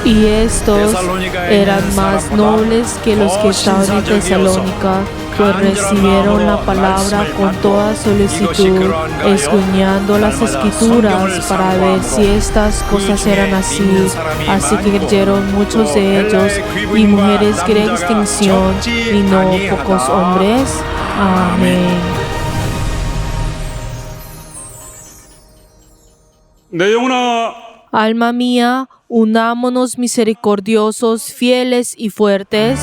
Y estos eran más nobles que los que estaban en Tesalónica, pues recibieron la palabra con toda solicitud, escudriñando las Escrituras para ver si estas cosas eran así. Así que creyeron muchos de ellos, y mujeres sin distinción, y no pocos hombres. Amén. Alma mía, unámonos misericordiosos, fieles y fuertes.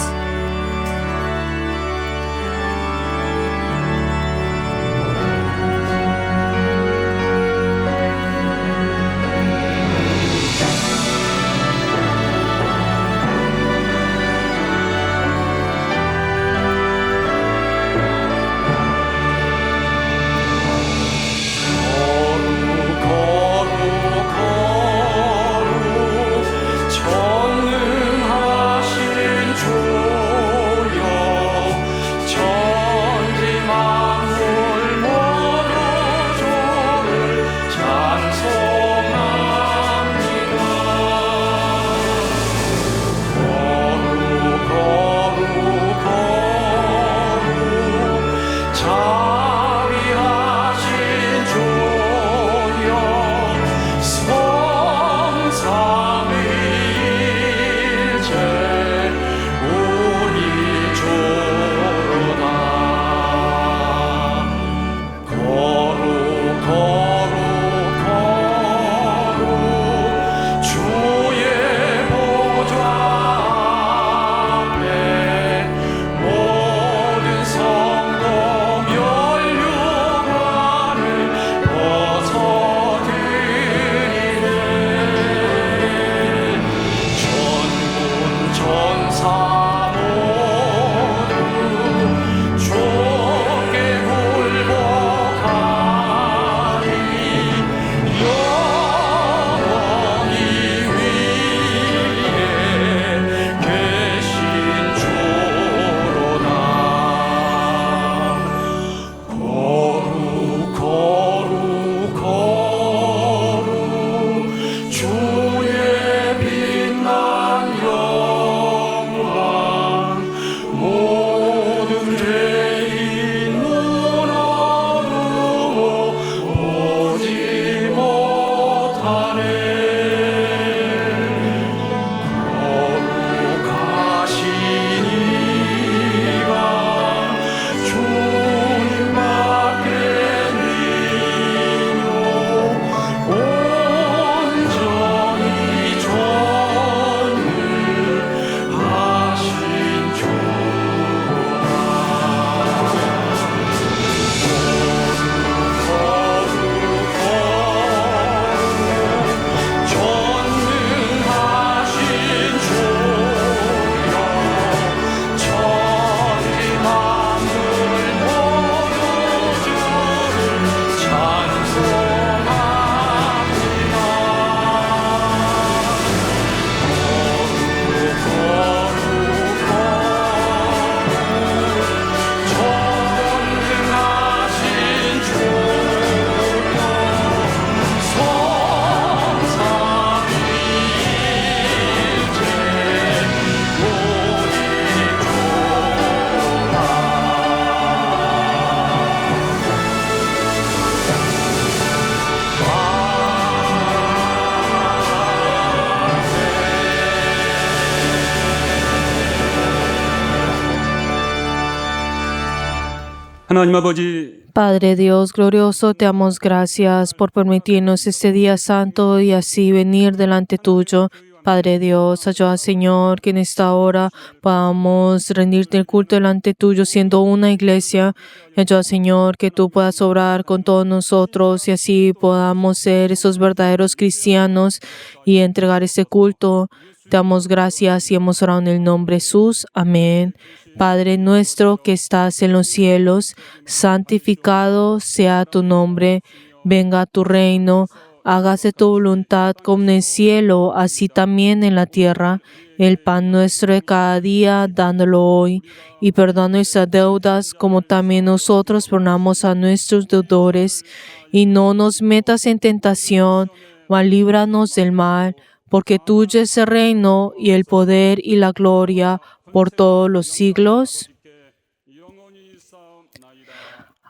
Padre Dios glorioso, te damos gracias por permitirnos este día santo y así venir delante tuyo. Padre Dios, ayuda, Señor, que en esta hora podamos rendirte el culto delante tuyo siendo una iglesia. Ayuda, Señor, que tú puedas obrar con todos nosotros y así podamos ser esos verdaderos cristianos y entregar este culto. Te damos gracias y hemos orado en el nombre de Jesús. Amén. Padre nuestro que estás en los cielos, santificado sea tu nombre. Venga a tu reino. Hágase tu voluntad como en el cielo, así también en la tierra. El pan nuestro de cada día, dándolo hoy. Y perdona nuestras deudas, como también nosotros perdonamos a nuestros deudores. Y no nos metas en tentación, mas líbranos del mal. porque tuyo es el reino y el poder y la gloria por todos los siglos.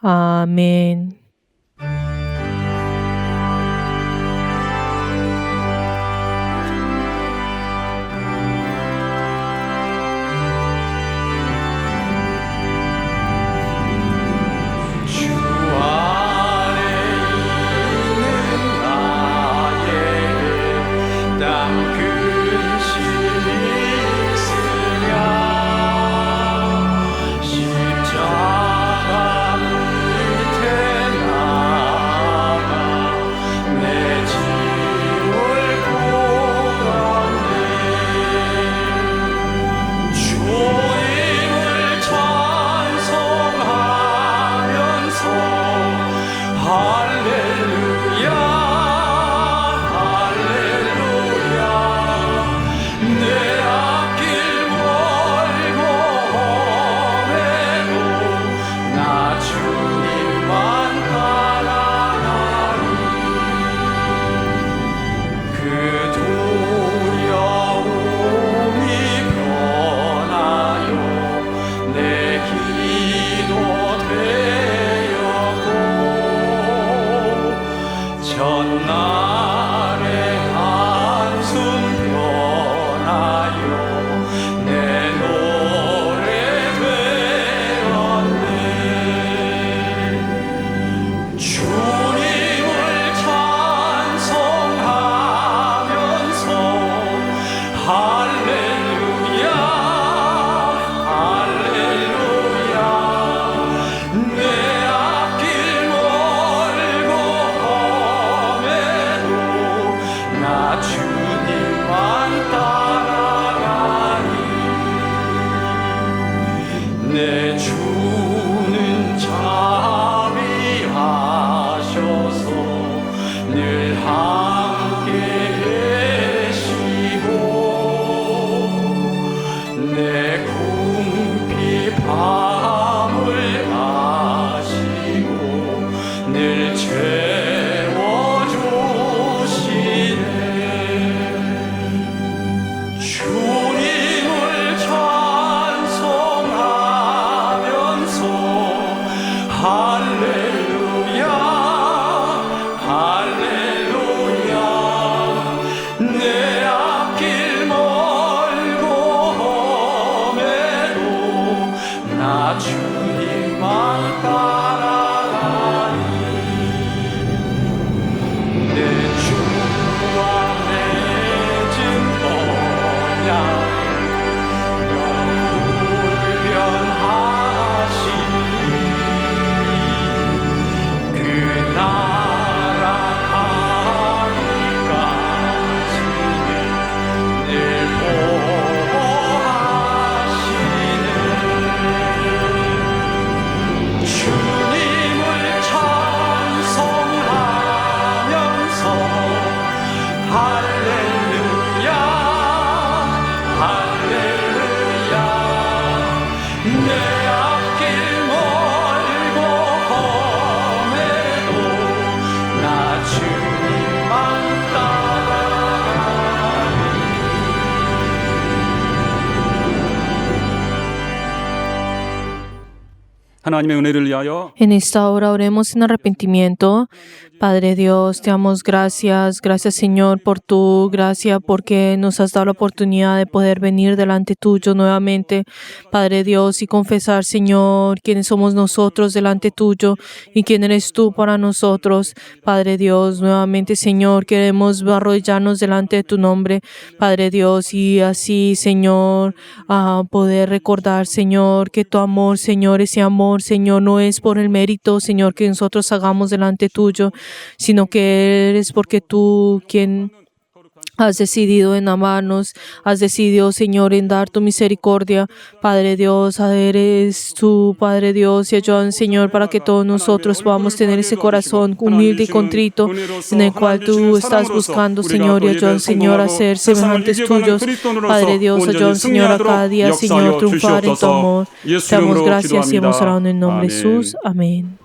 Amén. 하나님의 은혜를 위하여 En esta hora oremos en arrepentimiento. Padre Dios, te damos gracias. Gracias, Señor, por tu gracia, porque nos has dado la oportunidad de poder venir delante tuyo nuevamente, Padre Dios, y confesar, Señor, quiénes somos nosotros delante tuyo y quién eres tú para nosotros. Padre Dios, nuevamente, Señor, queremos arrodillarnos delante de tu nombre, Padre Dios, y así, Señor, poder recordar, Señor, que tu amor, Señor, ese amor, Señor, no es por el mérito, Señor, que nosotros hagamos delante tuyo, sino que eres porque tú quien has decidido en amarnos, has decidido, Señor, en dar tu misericordia. Padre Dios, eres tú, Padre Dios, y ayúdanos, Señor, para que todos nosotros podamos tener ese corazón humilde y contrito en el cual tú estás buscando, Señor, y ayúdanos, Señor, a ser semejantes tuyos. Padre Dios, ayúdanos, Señor, a cada día, Señor, triunfar en tu amor. Te damos gracias y hemos orado en el nombre de Jesús. Amén.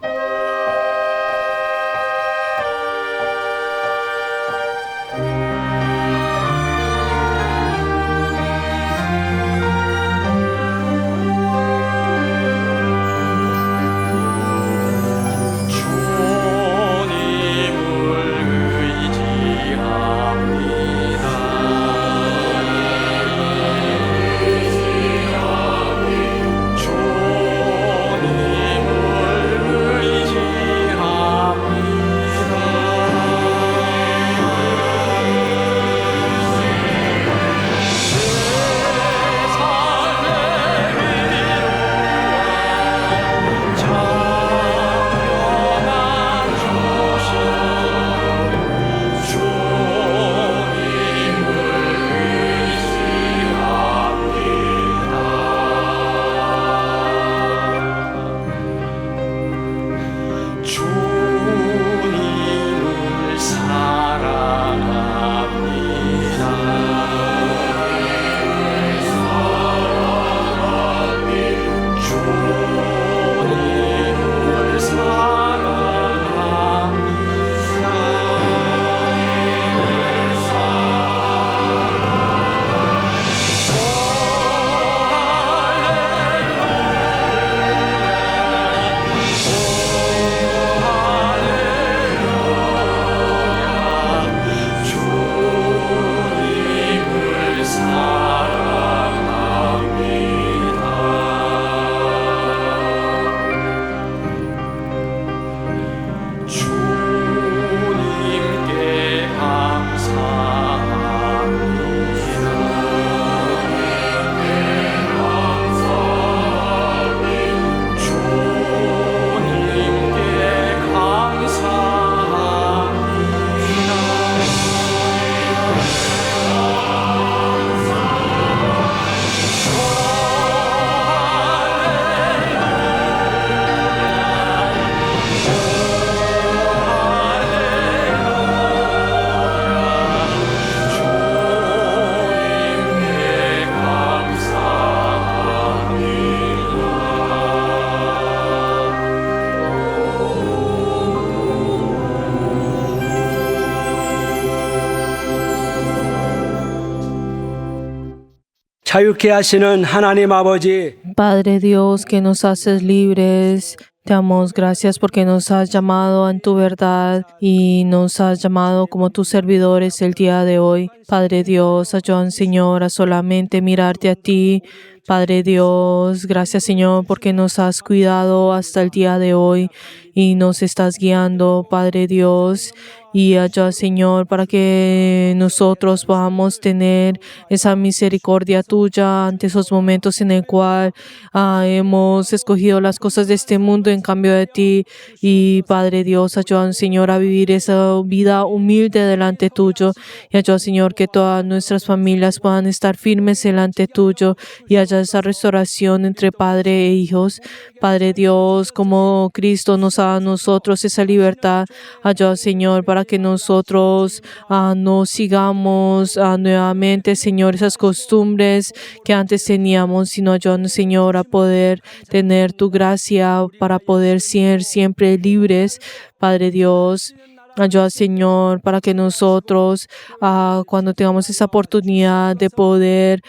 자유케 하시는 하나님 아버지, Padre Dios, que nos haces libres, te damos gracias porque nos has llamado en tu verdad y nos has llamado como tus servidores el día de hoy. Padre Dios, ayúdanos, Señor, a solamente mirarte a ti. Padre Dios, gracias, Señor, porque nos has cuidado hasta el día de hoy y nos estás guiando, Padre Dios. Y ayuda, Señor, para que nosotros podamos tener esa misericordia tuya ante esos momentos en el cual hemos escogido las cosas de este mundo en cambio de ti. Y Padre Dios, ayuda, Señor, a vivir esa vida humilde delante tuyo. Y ayuda, Señor, que todas nuestras familias puedan estar firmes delante tuyo y haya esa restauración entre padre e hijos. Padre Dios, como Cristo nos da a nosotros esa libertad, ayuda, Señor, para que nosotros no sigamos nuevamente, Señor, esas costumbres que antes teníamos, sino ayúdanos, Señor, a poder tener tu gracia para poder ser siempre libres, Padre Dios. Ayuda, Señor, para que nosotros, cuando tengamos esa oportunidad de poder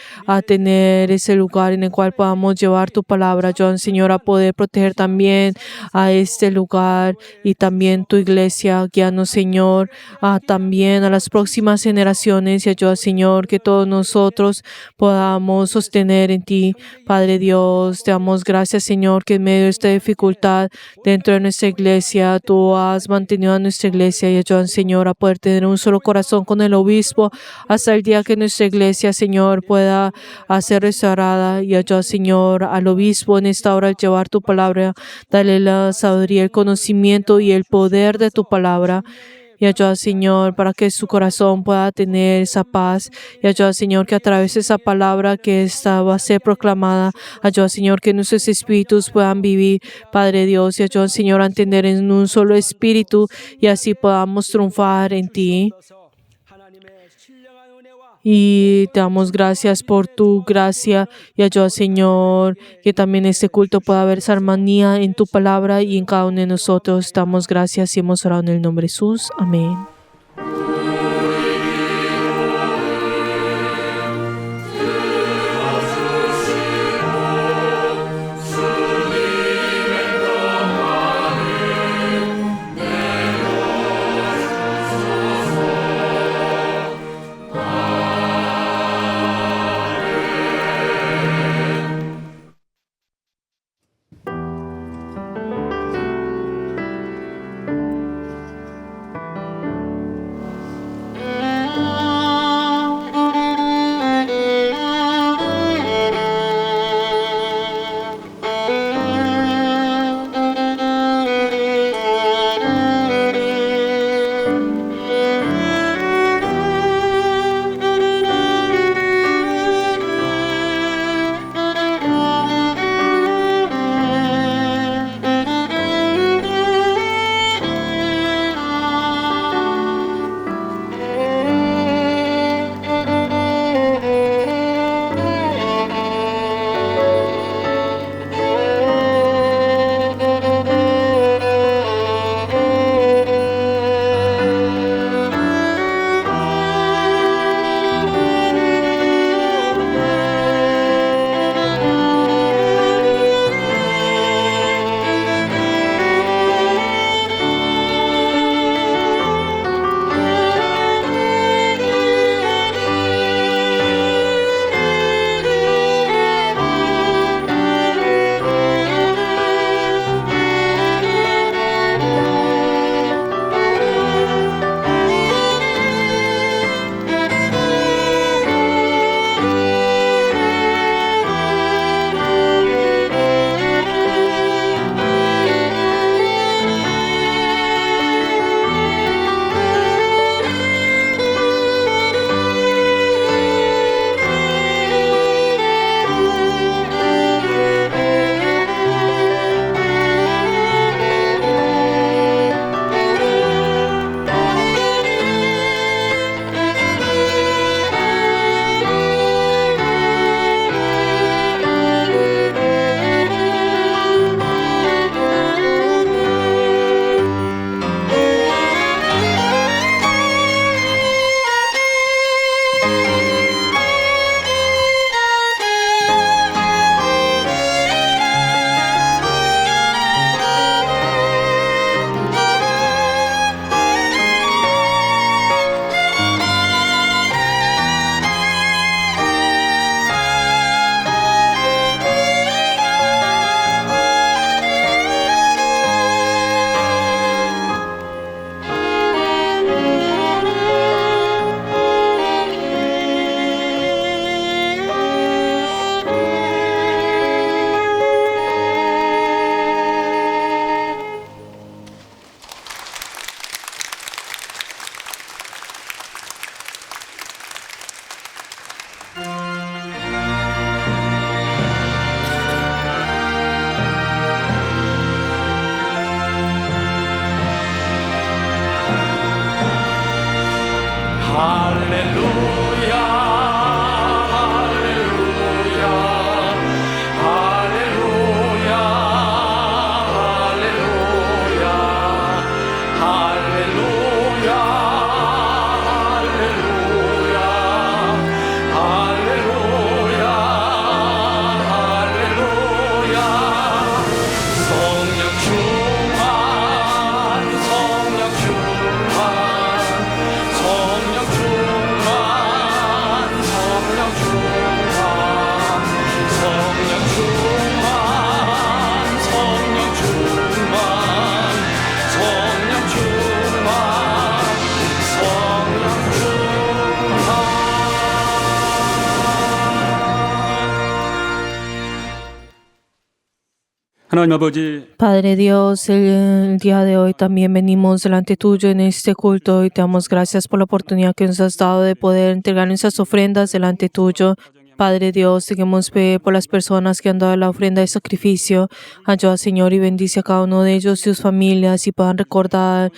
tener ese lugar en el cual podamos llevar tu palabra, ayuda, Señor, a poder proteger también a este lugar y también tu iglesia. Guíanos, Señor, también a las próximas generaciones y ayuda, Señor, que todos nosotros podamos sostener en ti. Padre Dios, te damos gracias, Señor, que en medio de esta dificultad dentro de nuestra iglesia, tú has mantenido a nuestra iglesia y ayudan, Señor, a poder tener un solo corazón con el obispo hasta el día que nuestra iglesia, Señor, pueda ser restaurada. Y ayuda, Señor, al obispo en esta hora al llevar tu palabra, dale la sabiduría, el conocimiento y el poder de tu palabra. Y ayuda, Señor, para que su corazón pueda tener esa paz. Y ayuda, Señor, que a través de esa palabra que esta va a ser proclamada, ayuda, Señor, que nuestros espíritus puedan vivir, Padre Dios. Y ayuda, Señor, a entender en un solo espíritu y así podamos triunfar en ti. Y te damos gracias por tu gracia y ayuda, Señor, que también este culto pueda haber esa armonía en tu palabra y en cada uno de nosotros. Damos gracias y hemos orado en el nombre de Jesús. Amén. 하나님 아버지, Padre Dios, el día de hoy también venimos delante tuyo en este culto y te damos gracias por la oportunidad que nos has dado de poder entregar nuestras ofrendas delante tuyo. Padre Dios, seguimos por las personas que han dado la ofrenda de sacrificio. Ayuda, Señor, y bendice a cada uno de ellos y sus familias y puedan recordar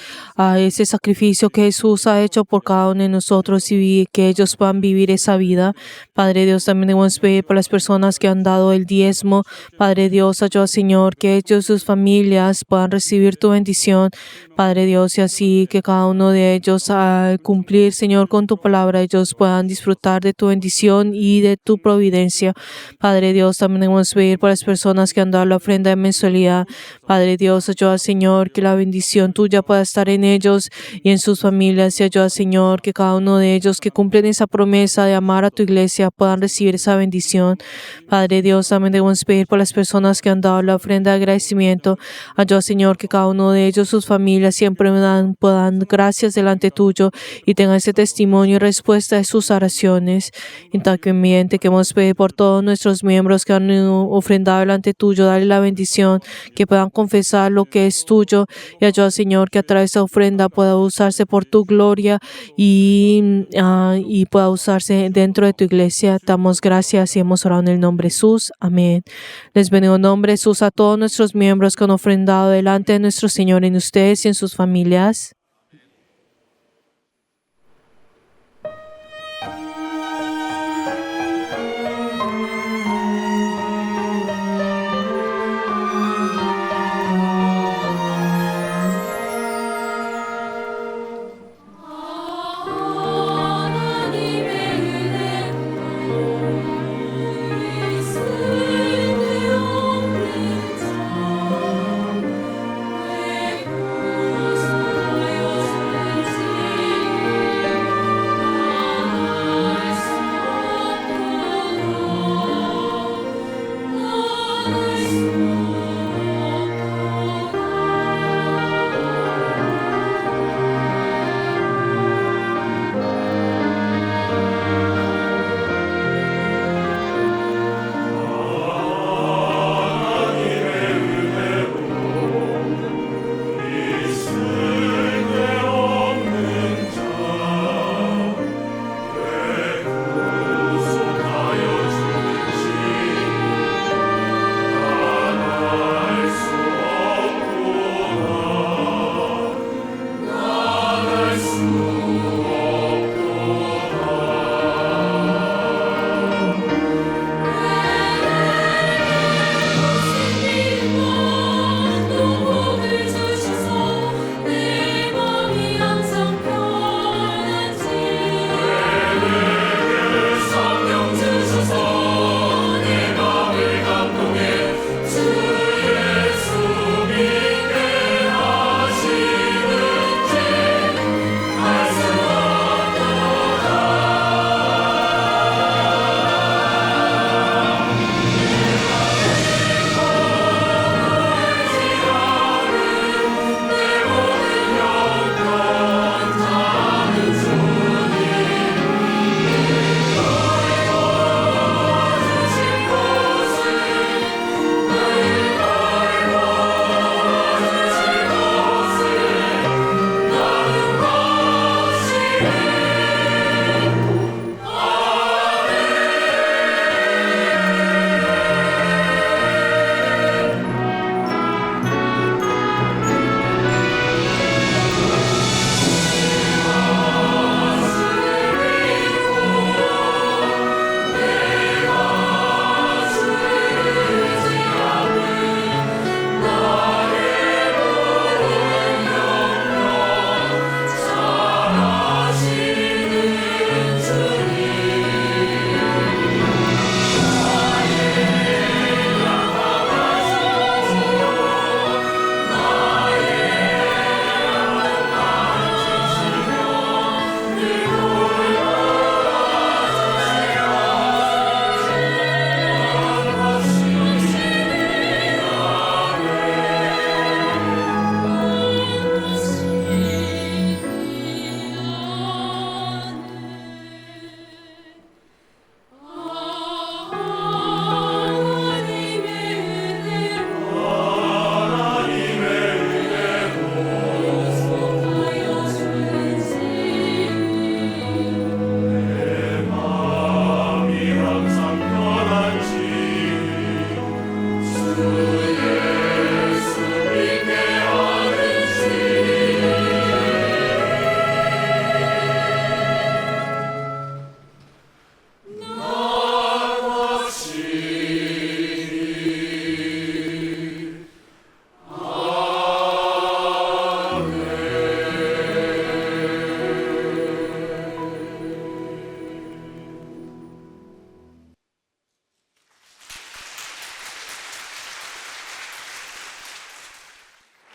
ese sacrificio que Jesús ha hecho por cada uno de nosotros y que ellos puedan vivir esa vida. Padre Dios, también debemos pedir por las personas que han dado el diezmo. Padre Dios, ayuda, Señor, que ellos y sus familias puedan recibir tu bendición. Padre Dios, y así que cada uno de ellos al cumplir, Señor, con tu palabra, ellos puedan disfrutar de tu bendición y de tu providencia. Padre Dios, también debemos pedir por las personas que han dado la ofrenda de mensualidad. Padre Dios, ayuda, Señor, que la bendición tuya pueda estar en ellos y en sus familias. Y ayuda, Señor, que cada uno de ellos que cumplen esa promesa de amar a tu iglesia puedan recibir esa bendición. Padre Dios, también debemos pedir por las personas que han dado la ofrenda de agradecimiento. Ayuda, Señor, que cada uno de ellos, sus familias, siempre puedan gracias delante tuyo y tengan ese testimonio y respuesta de sus oraciones. Y también te queremos pedir por todos nuestros miembros que han ofrendado delante tuyo, dale la bendición, que puedan confesar lo que es tuyo. Y ayuda, Señor, que a través de esa ofrenda pueda usarse por tu gloria y pueda usarse dentro de tu iglesia. Te damos gracias y hemos orado en el nombre de Jesús. Amén. Les bendigo en nombre de Jesús a todos nuestros miembros que han ofrendado delante de nuestro Señor en ustedes y en sus familias. Amen.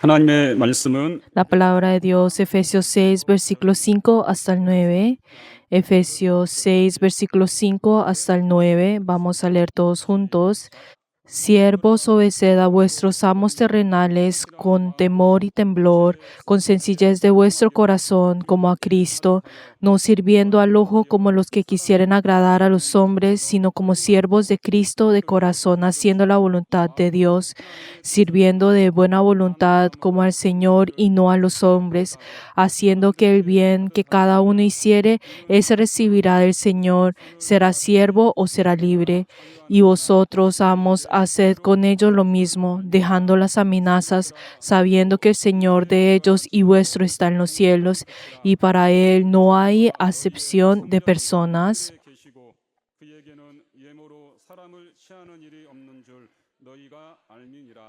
하나님의 말씀은 La palabra de Dios, Efesios 6, versículo 5 hasta el 9. Efesios 6, versículo 5 hasta el 9. Vamos a leer todos juntos. Siervos, obedeced a vuestros amos terrenales con temor y temblor, con sencillez de vuestro corazón, como a Cristo, no sirviendo al ojo como los que quisieren agradar a los hombres, sino como siervos de Cristo de corazón, haciendo la voluntad de Dios, sirviendo de buena voluntad como al Señor y no a los hombres, haciendo que el bien que cada uno hiciere, ese recibirá del Señor, será siervo o será libre. Y vosotros, amos, haced con ellos lo mismo, dejando las amenazas, sabiendo que el Señor de ellos y vuestro está en los cielos, y para Él no hay acepción de personas. 계시고 그에게는 예모로 사람을 취하는 일이 없는 줄 너희가 알미니라.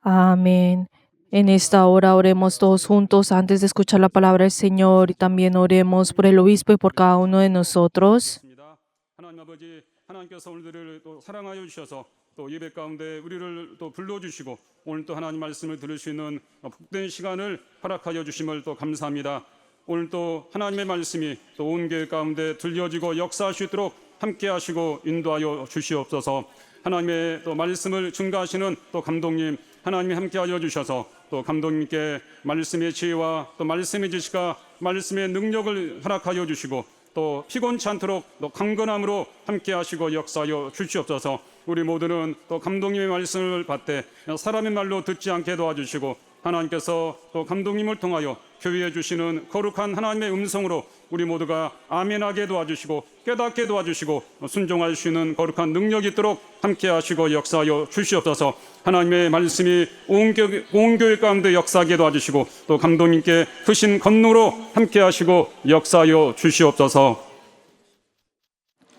Amén. En esta hora oremos todos juntos antes de escuchar la palabra del Señor y también oremos por el obispo y por cada uno de nosotros. 있습니다. 하나님 아버지, 하나님께서 오늘들을 또 사랑하여 주셔서 또 예배 가운데 우리를 또 불러주시고 오늘 또 하나님 말씀을 들을 수 있는 복된 시간을 허락하여 주심을 또 감사합니다. 오늘 또 하나님의 말씀이 또 온 교회 가운데 들려지고 역사할 수 있도록 함께 하시고 인도하여 주시옵소서. 하나님의 또 말씀을 증거하시는 또 감독님 하나님이 함께하여 주셔서 또 감독님께 말씀의 지혜와 또 말씀의 지식과 말씀의 능력을 허락하여 주시고 또 피곤치 않도록 또 강건함으로 함께하시고 역사하여 주시옵소서. 우리 모두는 또 감독님의 말씀을 받되 사람의 말로 듣지 않게 도와주시고 하나님께서 또 감독님을 통하여 교회에 주시는 거룩한 하나님의 음성으로 우리 모두가 아멘하게 도와주시고 깨닫게 도와주시고 순종할 수 있는 거룩한 능력이 있도록 함께하시고 역사하여 주시옵소서. 하나님의 말씀이 온 교회 가운데 역사하게 도와주시고 또 감독님께 크신 권능으로 함께하시고 역사하여 주시옵소서.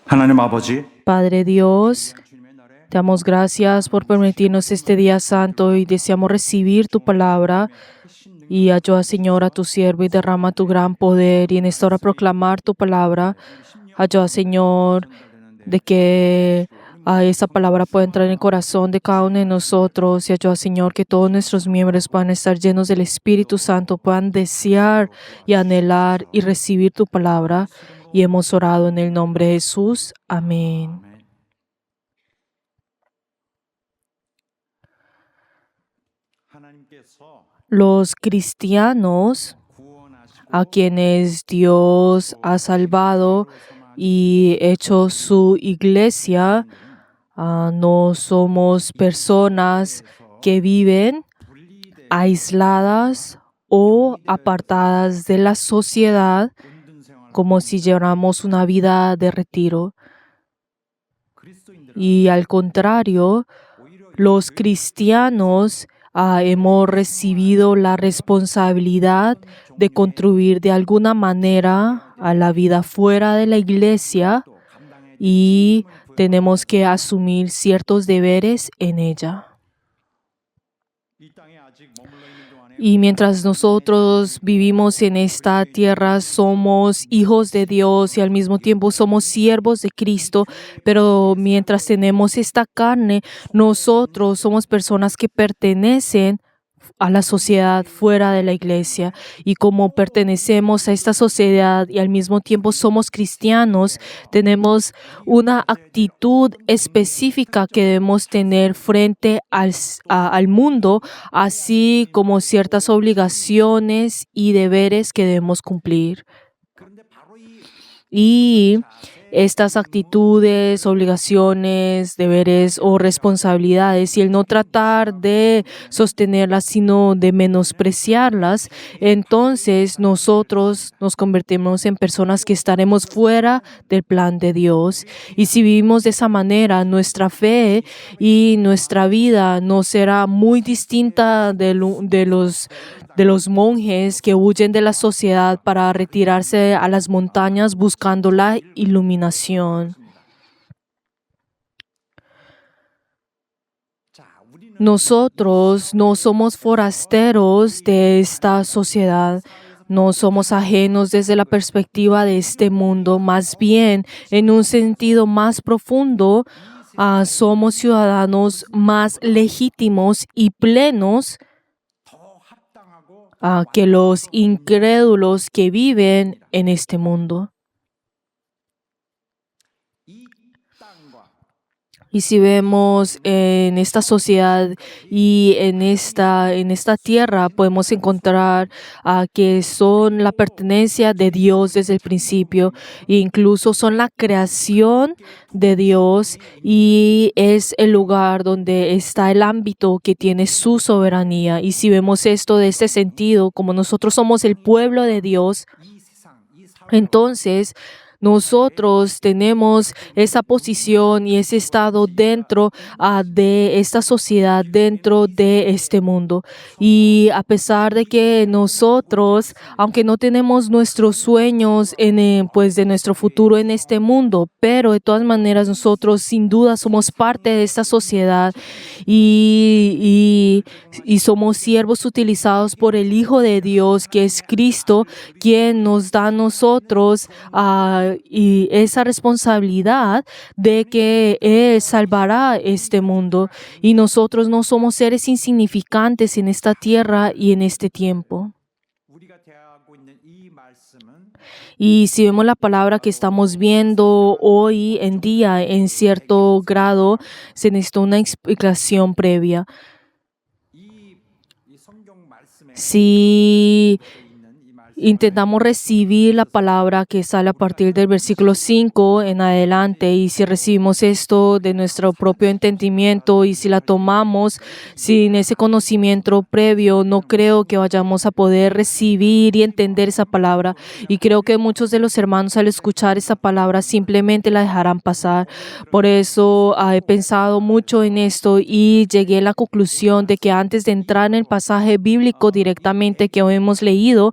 하나님 아버지, Padre Dios, te damos gracias por permitirnos este día santo y deseamos recibir tu palabra. Y ayuda, Señor, a tu siervo y derrama tu gran poder y en esta hora proclamar tu palabra. Ayuda, Señor, de que esa palabra pueda entrar en el corazón de cada uno de nosotros y ayuda, Señor, que todos nuestros miembros puedan estar llenos del Espíritu Santo, puedan desear y anhelar y recibir tu palabra. Y hemos orado en el nombre de Jesús. Amén. 하나님께서 Los cristianos a quienes Dios ha salvado y hecho su iglesia, no somos personas que viven aisladas o apartadas de la sociedad como si lleváramos una vida de retiro. Y al contrario, los cristianos hemos recibido la responsabilidad de contribuir de alguna manera a la vida fuera de la iglesia y tenemos que asumir ciertos deberes en ella. Y mientras nosotros vivimos en esta tierra, somos hijos de Dios y al mismo tiempo somos siervos de Cristo, pero mientras tenemos esta carne, nosotros somos personas que pertenecen a la sociedad fuera de la iglesia. Y como pertenecemos a esta sociedad y al mismo tiempo somos cristianos, tenemos una actitud específica que debemos tener frente al mundo, así como ciertas obligaciones y deberes que debemos cumplir. Y estas actitudes, obligaciones, deberes o responsabilidades, y el no tratar de sostenerlas, sino de menospreciarlas, entonces nosotros nos convertimos en personas que estaremos fuera del plan de Dios. Y si vivimos de esa manera, nuestra fe y nuestra vida no será muy distinta de los monjes que huyen de la sociedad para retirarse a las montañas buscando la iluminación. Nosotros no somos forasteros de esta sociedad. No somos ajenos desde la perspectiva de este mundo. Más bien, en un sentido más profundo, somos ciudadanos más legítimos y plenos que los incrédulos que viven en este mundo. Y si vemos en esta sociedad y en esta tierra, podemos encontrar que son la pertenencia de Dios desde el principio, e incluso son la creación de Dios, y es el lugar donde está el ámbito que tiene su soberanía. Y si vemos esto de este sentido, como nosotros somos el pueblo de Dios, entonces nosotros tenemos esa posición y ese estado dentro de esta sociedad, dentro de este mundo. Y a pesar de que nosotros, aunque no tenemos nuestros sueños pues de nuestro futuro en este mundo, pero de todas maneras nosotros sin duda somos parte de esta sociedad y somos siervos utilizados por el Hijo de Dios, que es Cristo, quien nos da a nosotros y esa responsabilidad de que Él salvará este mundo. Y nosotros no somos seres insignificantes en esta tierra y en este tiempo. Y si vemos la palabra que estamos viendo hoy en día, en cierto grado, se necesita una explicación previa. Si intentamos recibir la palabra que sale a partir del versículo 5 en adelante, y si recibimos esto de nuestro propio entendimiento y si la tomamos sin ese conocimiento previo, no creo que vayamos a poder recibir y entender esa palabra. Y creo que muchos de los hermanos, al escuchar esa palabra, simplemente la dejarán pasar. Por eso he pensado mucho en esto y llegué a la conclusión de que antes de entrar en el pasaje bíblico directamente que hoy hemos leído,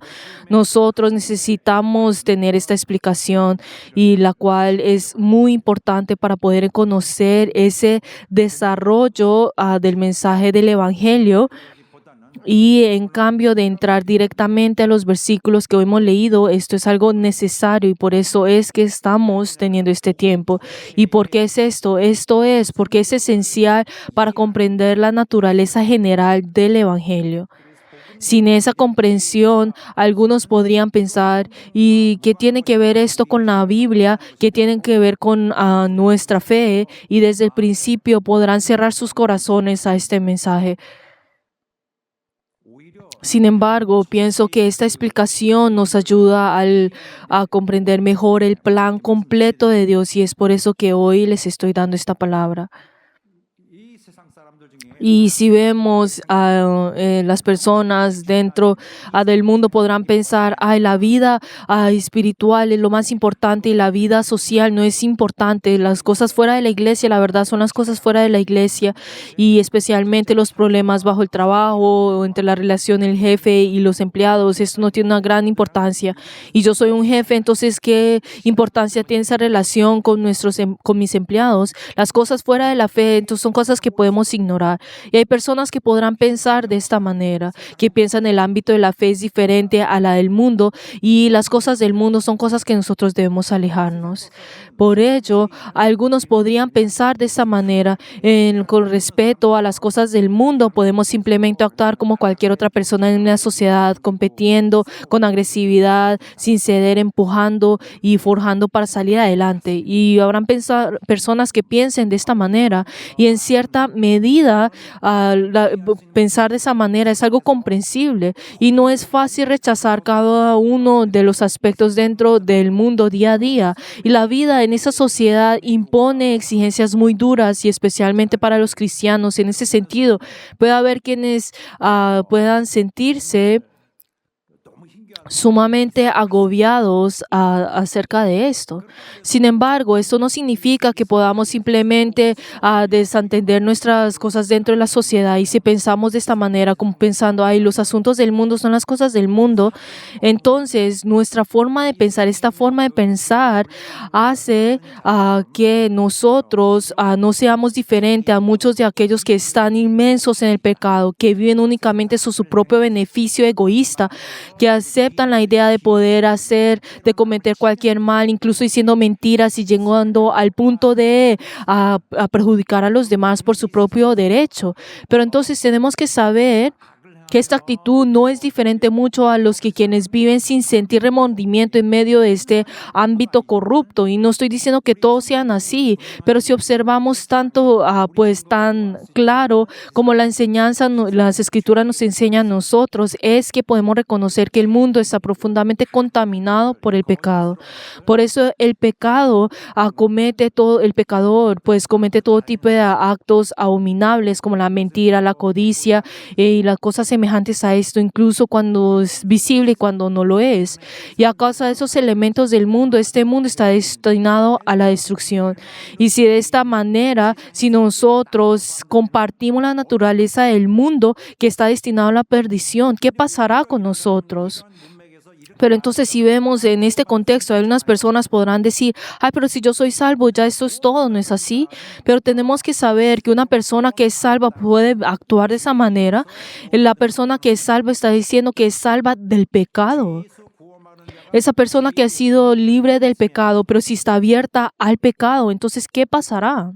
nosotros necesitamos tener esta explicación, y la cual es muy importante para poder conocer ese desarrollo del mensaje del Evangelio. Y en cambio de entrar directamente a los versículos que hoy hemos leído, esto es algo necesario, y por eso es que estamos teniendo este tiempo. ¿Y por qué es esto? Esto es porque es esencial para comprender la naturaleza general del Evangelio. Sin esa comprensión, algunos podrían pensar, ¿y qué tiene que ver esto con la Biblia? ¿Qué tiene que ver con nuestra fe? Y desde el principio podrán cerrar sus corazones a este mensaje. Sin embargo, pienso que esta explicación nos ayuda a comprender mejor el plan completo de Dios, y es por eso que hoy les estoy dando esta palabra. Y si vemos las personas dentro del mundo, podrán pensar, la vida espiritual es lo más importante y la vida social no es importante. Las cosas fuera de la iglesia, la verdad, son las cosas fuera de la iglesia, y especialmente los problemas bajo el trabajo, entre la relación del jefe y los empleados. Esto no tiene una gran importancia. Y yo soy un jefe, entonces, ¿qué importancia tiene esa relación con mis empleados? Las cosas fuera de la fe, entonces, son cosas que podemos ignorar. Y hay personas que podrán pensar de esta manera, que piensan el ámbito de la fe es diferente a la del mundo, y las cosas del mundo son cosas que nosotros debemos alejarnos. Por ello, algunos podrían pensar de esta manera: con respeto a las cosas del mundo, podemos simplemente actuar como cualquier otra persona en una sociedad, compitiendo con agresividad, sin ceder, empujando y forjando para salir adelante. Y habrán personas que piensen de esta manera, y en cierta medida pensar de esa manera es algo comprensible, y no es fácil rechazar cada uno de los aspectos dentro del mundo día a día. Y la vida en esa sociedad impone exigencias muy duras, y especialmente para los cristianos. En ese sentido, puede haber quienes puedan sentirse sumamente agobiados acerca de esto. Sin embargo, esto no significa que podamos simplemente desentender nuestras cosas dentro de la sociedad. Y si pensamos de esta manera, como pensando, los asuntos del mundo son las cosas del mundo, entonces nuestra forma de pensar, esta forma de pensar hace que nosotros no seamos diferentes a muchos de aquellos que están inmensos en el pecado, que viven únicamente su propio beneficio egoísta, que aceptan la idea de poder de cometer cualquier mal, incluso diciendo mentiras y llegando al punto de perjudicar a los demás por su propio derecho. Pero entonces tenemos que saber que esta actitud no es diferente mucho a los que quienes viven sin sentir remordimiento en medio de este ámbito corrupto. Y no estoy diciendo que todos sean así, pero si observamos tanto, pues tan claro como la enseñanza, las escrituras nos enseñan a nosotros, es que podemos reconocer que el mundo está profundamente contaminado por el pecado. Por eso el pecado el pecador pues comete todo tipo de actos abominables como la mentira, la codicia y las cosas semejantes a esto, incluso cuando es visible y cuando no lo es. Y a causa de esos elementos del mundo, este mundo está destinado a la destrucción. Y si de esta manera, si nosotros compartimos la naturaleza del mundo que está destinado a la perdición, ¿qué pasará con nosotros? Pero entonces si vemos en este contexto, algunas personas podrán decir, ay, pero si yo soy salvo, ya esto es todo, ¿no es así? Pero tenemos que saber que una persona que es salva puede actuar de esa manera. La persona que es salva está diciendo que es salva del pecado. Esa persona que ha sido libre del pecado, pero si está abierta al pecado, entonces, ¿qué pasará?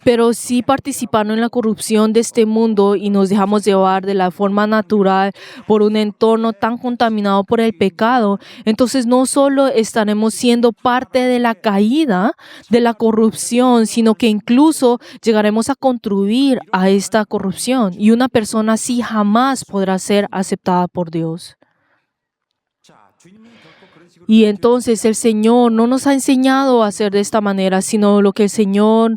Pero si participaron en la corrupción de este mundo y nos dejamos llevar de la forma natural por un entorno tan contaminado por el pecado, entonces no solo estaremos siendo parte de la caída, de la corrupción, sino que incluso llegaremos a contribuir a esta corrupción. Y una persona así jamás podrá ser aceptada por Dios. Y entonces el Señor no nos ha enseñado a hacer de esta manera, sino lo que el Señor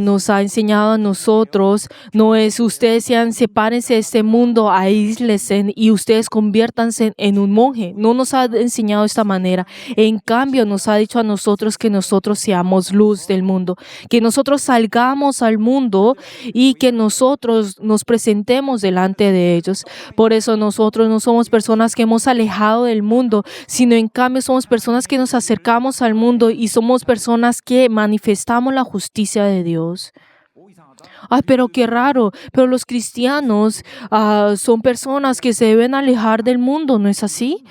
nos ha enseñado a nosotros no es ustedes sepárense de este mundo, aíslense y ustedes conviértanse en un monje. No nos ha enseñado de esta manera. En cambio, nos ha dicho a nosotros que nosotros seamos luz del mundo, que nosotros salgamos al mundo y que nosotros nos presentemos delante de ellos. Por eso nosotros no somos personas que hemos alejado del mundo, sino en cambio somos personas que nos acercamos al mundo y somos personas que manifestamos la justicia de Dios. Ay, pero qué raro, pero los cristianos son personas que se deben alejar del mundo, ¿no es así?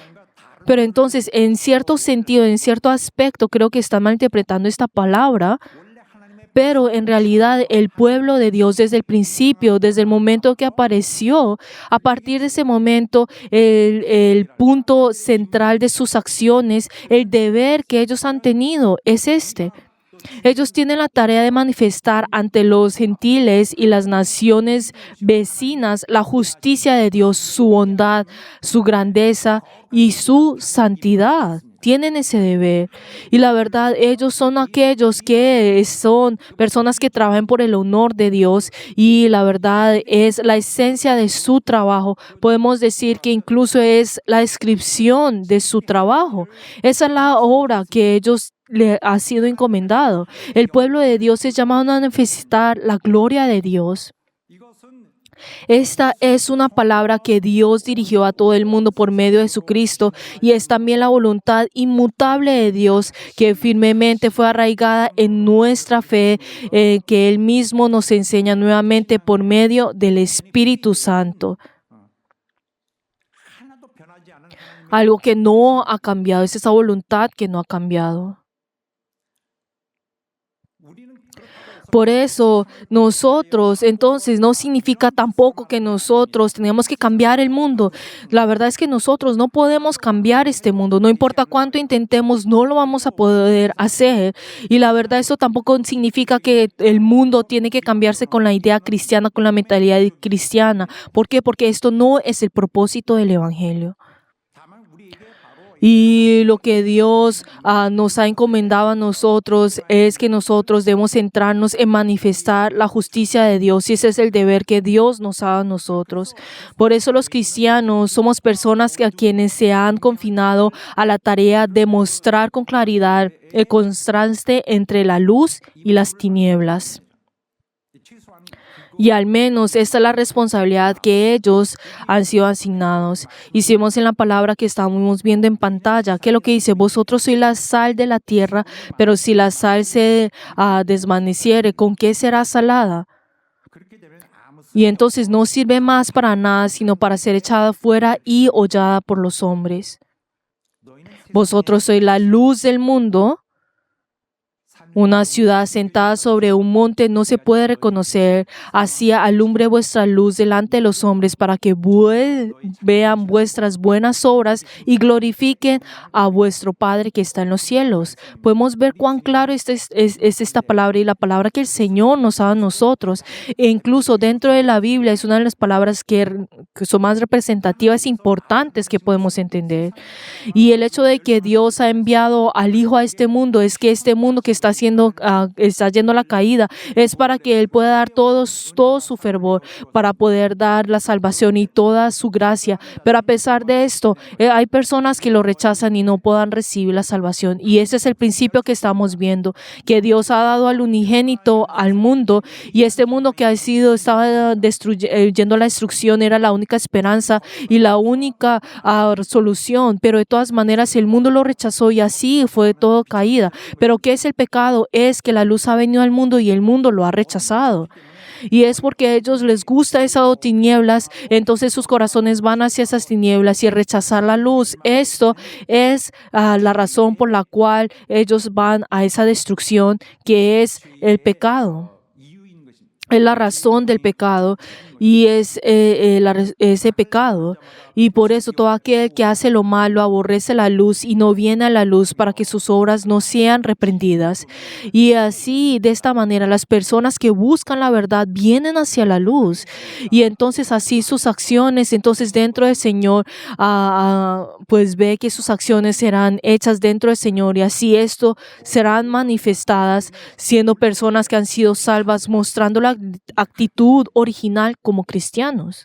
Pero entonces, en cierto sentido, en cierto aspecto, creo que están malinterpretando esta palabra. Pero en realidad el pueblo de Dios desde el principio, desde el momento que apareció, a partir de ese momento, el punto central de sus acciones, el deber que ellos han tenido es este. Ellos tienen la tarea de manifestar ante los gentiles y las naciones vecinas la justicia de Dios, su bondad, su grandeza y su santidad. Tienen ese deber. Y la verdad, ellos son aquellos que son personas que trabajan por el honor de Dios. Y la verdad es la esencia de su trabajo. Podemos decir que incluso es la descripción de su trabajo. Esa es la obra que ellos le ha sido encomendado. El pueblo de Dios es llamado a manifestar la gloria de Dios. Esta es una palabra que Dios dirigió a todo el mundo por medio de Jesucristo y es también la voluntad inmutable de Dios que firmemente fue arraigada en nuestra fe, que Él mismo nos enseña nuevamente por medio del Espíritu Santo. Algo que no ha cambiado, es esa voluntad que no ha cambiado. Por eso nosotros, entonces, no significa tampoco que nosotros tenemos que cambiar el mundo. La verdad es que nosotros no podemos cambiar este mundo. No importa cuánto intentemos, no lo vamos a poder hacer. Y la verdad, eso tampoco significa que el mundo tiene que cambiarse con la idea cristiana, con la mentalidad cristiana. ¿Por qué? Porque esto no es el propósito del Evangelio. Y lo que Dios nos ha encomendado a nosotros es que nosotros debemos centrarnos en manifestar la justicia de Dios. Y ese es el deber que Dios nos ha dado a nosotros. Por eso los cristianos somos personas a quienes se han confinado a la tarea de mostrar con claridad el contraste entre la luz y las tinieblas. Y al menos esta es la responsabilidad que ellos han sido asignados. Y si vemos en la palabra que estamos viendo en pantalla, que es lo que dice, vosotros sois la sal de la tierra, pero si la sal se desvaneciere, ¿con qué será salada? Y entonces no sirve más para nada, sino para ser echada fuera y hollada por los hombres. Vosotros sois la luz del mundo. Una ciudad sentada sobre un monte no se puede reconocer. Así alumbre vuestra luz delante de los hombres para que vean vuestras buenas obras y glorifiquen a vuestro Padre que está en los cielos. Podemos ver cuán claro es esta palabra y la palabra que el Señor nos ha dado a nosotros. E incluso dentro de la Biblia es una de las palabras que son más representativas e importantes que podemos entender. Y el hecho de que Dios ha enviado al Hijo a este mundo es que este mundo que está yendo a la caída es para que Él pueda dar todo su fervor, para poder dar la salvación y toda su gracia. Pero a pesar de esto, hay personas que lo rechazan y no puedan recibir la salvación. Y ese es el principio que estamos viendo, que Dios ha dado al unigénito al mundo, y este mundo que estaba yendo a la destrucción era la única esperanza y la única solución. Pero de todas maneras el mundo lo rechazó y así fue todo caída. Pero ¿qué es el pecado? Es que la luz ha venido al mundo y el mundo lo ha rechazado. Y es porque a ellos les gusta esas tinieblas, entonces sus corazones van hacia esas tinieblas y rechazar la luz. Esto es la razón por la cual ellos van a esa destrucción, que es el pecado. Es la razón del pecado y es ese pecado. Y por eso todo aquel que hace lo malo aborrece la luz y no viene a la luz para que sus obras no sean reprendidas. Y así, de esta manera, las personas que buscan la verdad vienen hacia la luz. Y entonces así sus acciones, entonces dentro del Señor, pues ve que sus acciones serán hechas dentro del Señor. Y así esto serán manifestadas siendo personas que han sido salvas, mostrando la actitud original como cristianos.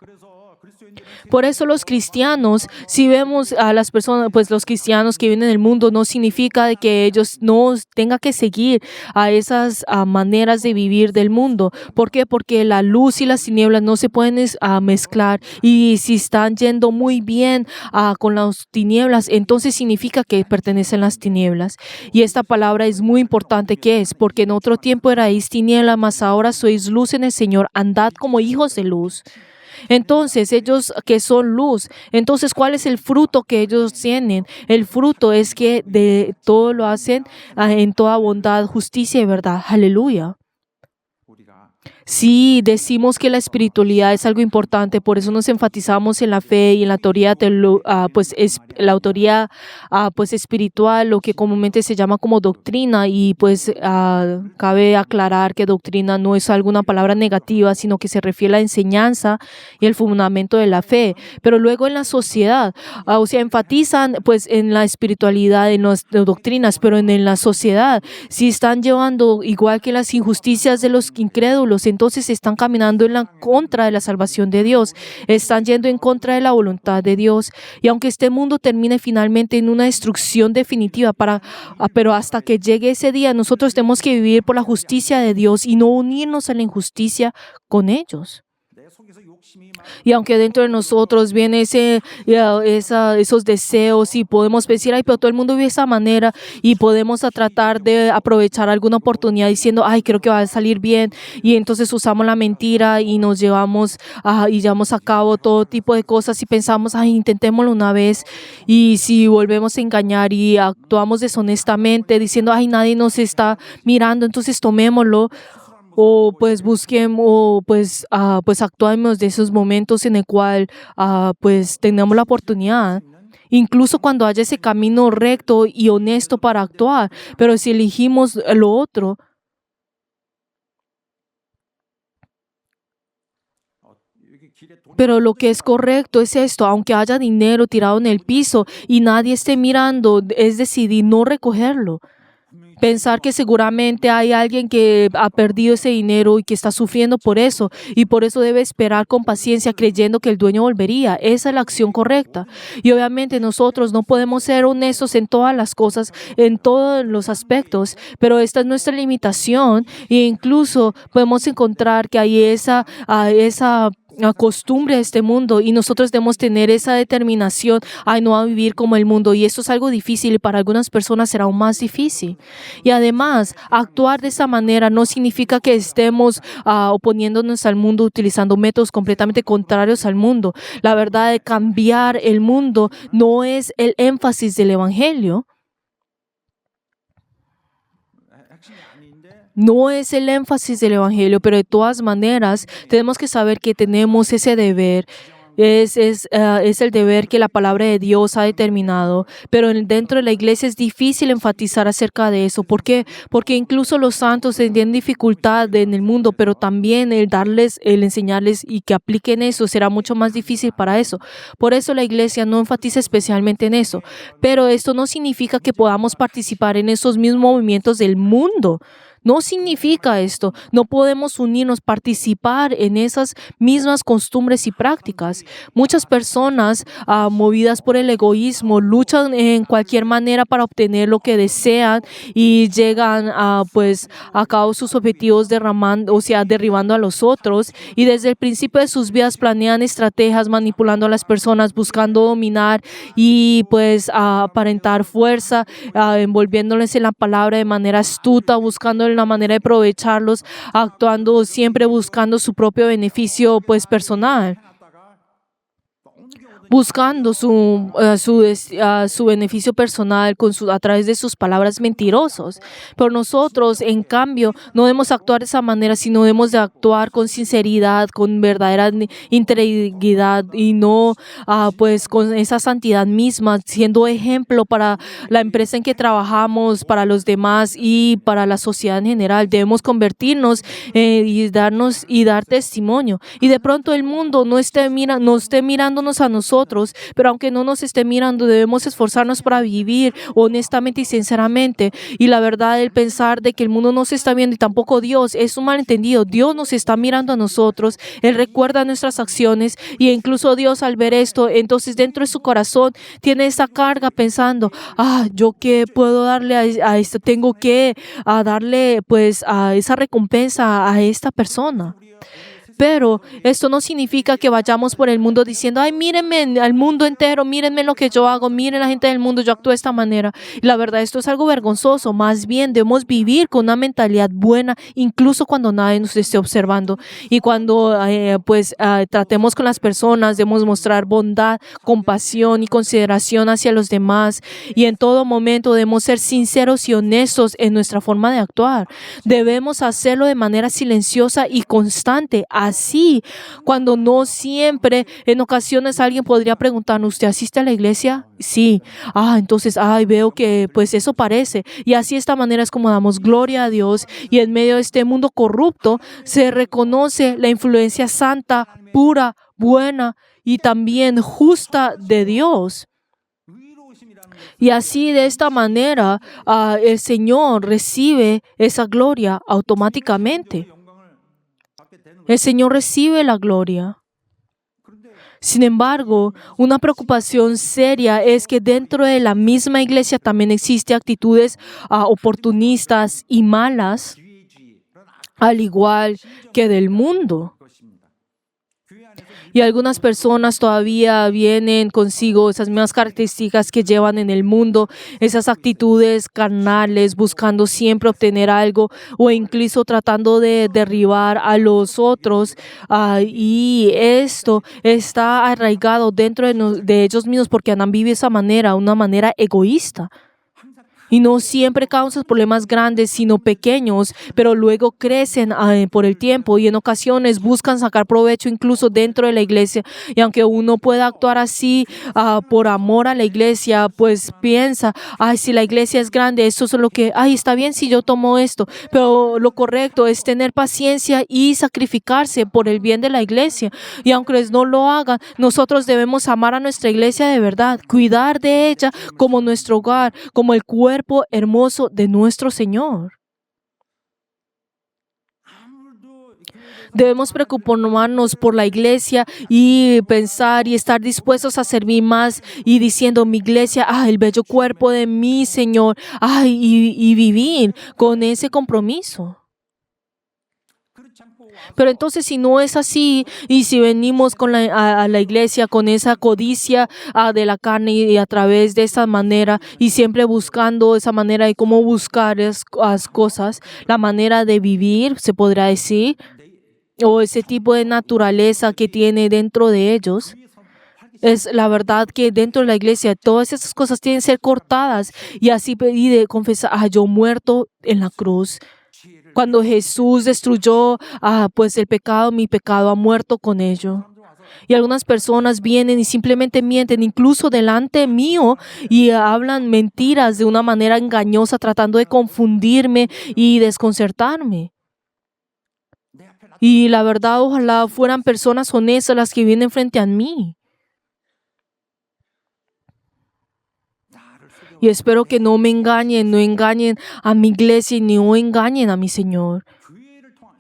Por eso los cristianos, si vemos a las personas, pues los cristianos que viven en el mundo, no significa de que ellos no tengan que seguir a esas maneras de vivir del mundo. ¿Por qué? Porque la luz y las tinieblas no se pueden mezclar, y si están yendo muy bien con las tinieblas, entonces significa que pertenecen a las tinieblas. Y esta palabra es muy importante, ¿qué es? Porque en otro tiempo erais tiniebla, mas ahora sois luz en el Señor, andad como hijos de luz. Entonces, ellos que son luz, entonces, ¿cuál es el fruto que ellos tienen? El fruto es que de todo lo hacen en toda bondad, justicia y verdad. Aleluya. Sí, decimos que la espiritualidad es algo importante, por eso nos enfatizamos en la fe y en la autoría, pues es la autoría pues espiritual, lo que comúnmente se llama como doctrina, y pues cabe aclarar que doctrina no es alguna palabra negativa, sino que se refiere a la enseñanza y el fundamento de la fe. Pero luego en la sociedad, o sea, enfatizan pues en la espiritualidad, en las doctrinas, pero en la sociedad, si están llevando igual que las injusticias de los incrédulos, entonces están caminando en la contra de la salvación de Dios, están yendo en contra de la voluntad de Dios. Y aunque este mundo termine finalmente en una destrucción definitiva, pero hasta que llegue ese día, nosotros tenemos que vivir por la justicia de Dios y no unirnos a la injusticia con ellos. Y aunque dentro de nosotros viene esos deseos y podemos decir, ay, pero todo el mundo vive de esa manera, y podemos tratar de aprovechar alguna oportunidad diciendo, ay, creo que va a salir bien, y entonces usamos la mentira y nos llevamos a cabo todo tipo de cosas y pensamos, ay, intentémoslo una vez, y si volvemos a engañar y actuamos deshonestamente diciendo, ay, nadie nos está mirando, entonces tomémoslo. O pues busquemos, o pues actuemos de esos momentos en el cual pues tengamos la oportunidad, incluso cuando haya ese camino recto y honesto para actuar. Pero si elegimos lo otro, pero lo que es correcto es esto, aunque haya dinero tirado en el piso y nadie esté mirando, es decidir no recogerlo. Pensar que seguramente hay alguien que ha perdido ese dinero y que está sufriendo por eso, y por eso debe esperar con paciencia creyendo que el dueño volvería. Esa es la acción correcta. Y obviamente nosotros no podemos ser honestos en todas las cosas, en todos los aspectos, pero esta es nuestra limitación, e incluso podemos encontrar que hay esa costumbre de este mundo, y nosotros debemos tener esa determinación a no vivir como el mundo, y esto es algo difícil, y para algunas personas será aún más difícil. Y además, actuar de esa manera no significa que estemos oponiéndonos al mundo utilizando métodos completamente contrarios al mundo. La verdad de cambiar el mundo no es el énfasis del Evangelio. No es el énfasis del Evangelio, pero de todas maneras tenemos que saber que tenemos ese deber. Es el deber que la palabra de Dios ha determinado, pero dentro de la iglesia es difícil enfatizar acerca de eso. ¿Por qué? Porque incluso los santos tienen dificultad en el mundo, pero también el enseñarles y que apliquen eso será mucho más difícil para eso. Por eso la iglesia no enfatiza especialmente en eso. Pero esto no significa que podamos participar en esos mismos movimientos del mundo. No significa esto. No podemos unirnos, participar en esas mismas costumbres y prácticas. Muchas personas movidas por el egoísmo luchan en cualquier manera para obtener lo que desean y llegan a cabo sus objetivos derribando a los otros, y desde el principio de sus vidas planean estrategias manipulando a las personas, buscando dominar y aparentar fuerza, envolviéndoles en la palabra de manera astuta, buscando una manera de aprovecharlos, actuando siempre buscando su propio beneficio personal, buscando su beneficio personal a través de sus palabras mentirosas. Pero nosotros, en cambio, no debemos actuar de esa manera, sino debemos de actuar con sinceridad, con verdadera integridad y no con esa santidad misma, siendo ejemplo para la empresa en que trabajamos, para los demás y para la sociedad en general. Debemos convertirnos y dar testimonio. Y de pronto el mundo no esté mirándonos a nosotros, pero aunque no nos esté mirando, debemos esforzarnos para vivir honestamente y sinceramente. Y la verdad, el pensar de que el mundo no se está viendo y tampoco Dios es un malentendido. Dios nos está mirando a nosotros, Él recuerda nuestras acciones, y incluso Dios, al ver esto, entonces dentro de su corazón tiene esa carga pensando: ¿yo qué puedo darle a esto? Tengo que darle a esa recompensa a esta persona. Pero esto no significa que vayamos por el mundo diciendo: ay, mírenme al mundo entero, mírenme lo que yo hago, miren la gente del mundo, yo actúo de esta manera. Y la verdad, esto es algo vergonzoso. Más bien debemos vivir con una mentalidad buena, incluso cuando nadie nos esté observando. Y cuando tratemos con las personas, debemos mostrar bondad, compasión y consideración hacia los demás. Y en todo momento debemos ser sinceros y honestos en nuestra forma de actuar. Debemos hacerlo de manera silenciosa y constante. Así, cuando no siempre, en ocasiones alguien podría preguntarnos: ¿usted asiste a la iglesia? Sí. Entonces, veo que eso parece. Y así, de esta manera es como damos gloria a Dios, y en medio de este mundo corrupto se reconoce la influencia santa, pura, buena y también justa de Dios. Y así, de esta manera, el Señor recibe esa gloria automáticamente. El Señor recibe la gloria. Sin embargo, una preocupación seria es que dentro de la misma iglesia también existen actitudes oportunistas y malas, al igual que del mundo. Y algunas personas todavía vienen consigo esas mismas características que llevan en el mundo, esas actitudes carnales, buscando siempre obtener algo o incluso tratando de derribar a los otros. Y esto está arraigado dentro de ellos mismos porque han vivido de esa manera, una manera egoísta. Y no siempre causan problemas grandes, sino pequeños, pero luego crecen por el tiempo, y en ocasiones buscan sacar provecho incluso dentro de la iglesia. Y aunque uno pueda actuar así por amor a la iglesia, piensa: si la iglesia es grande, esto es lo que, está bien si yo tomo esto. Pero lo correcto es tener paciencia y sacrificarse por el bien de la iglesia. Y aunque no lo hagan, nosotros debemos amar a nuestra iglesia de verdad, cuidar de ella como nuestro hogar, como el cuerpo hermoso de nuestro Señor. Debemos preocuparnos por la iglesia y pensar y estar dispuestos a servir más y diciendo: mi iglesia, el bello cuerpo de mi Señor, y vivir con ese compromiso. Pero entonces, si no es así, y si venimos a la iglesia con esa codicia de la carne y a través de esa manera, y siempre buscando esa manera de cómo buscar las cosas, la manera de vivir, se podrá decir, o ese tipo de naturaleza que tiene dentro de ellos, es la verdad que dentro de la iglesia todas esas cosas tienen que ser cortadas, y así pedir de confesar: yo muerto en la cruz, Cuando Jesús destruyó pues el pecado, mi pecado ha muerto con ello. Y algunas personas vienen y simplemente mienten, incluso delante mío, y hablan mentiras de una manera engañosa, tratando de confundirme y desconcertarme. Y la verdad, ojalá fueran personas honestas las que vienen frente a mí. Y espero que no me engañen, no engañen a mi iglesia y no engañen a mi Señor.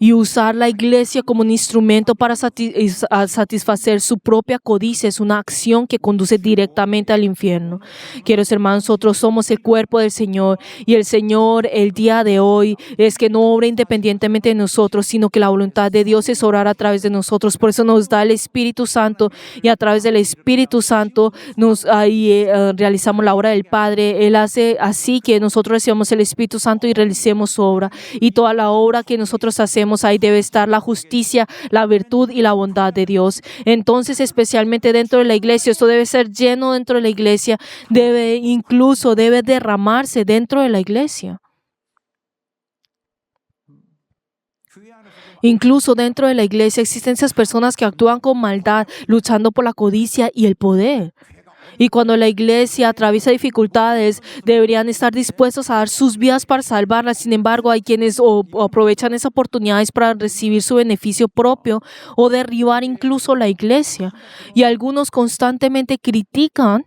Y usar la iglesia como un instrumento para satisfacer su propia codicia es una acción que conduce directamente al infierno. Queridos hermanos, nosotros somos el cuerpo del Señor, y el Señor el día de hoy es que no obra independientemente de nosotros, sino que la voluntad de Dios es orar a través de nosotros. Por eso nos da el Espíritu Santo, y a través del Espíritu Santo realizamos la obra del Padre. Él hace así que nosotros recibamos el Espíritu Santo y realicemos su obra. Y toda la obra que nosotros hacemos, ahí debe estar la justicia, la virtud y la bondad de Dios. Entonces, especialmente dentro de la iglesia, esto debe ser lleno dentro de la iglesia, debe derramarse dentro de la iglesia. Incluso dentro de la iglesia existen esas personas que actúan con maldad, luchando por la codicia y el poder. Y cuando la iglesia atraviesa dificultades, deberían estar dispuestos a dar sus vidas para salvarlas. Sin embargo, hay quienes aprovechan esas oportunidades para recibir su beneficio propio o derribar incluso la iglesia. Y algunos constantemente critican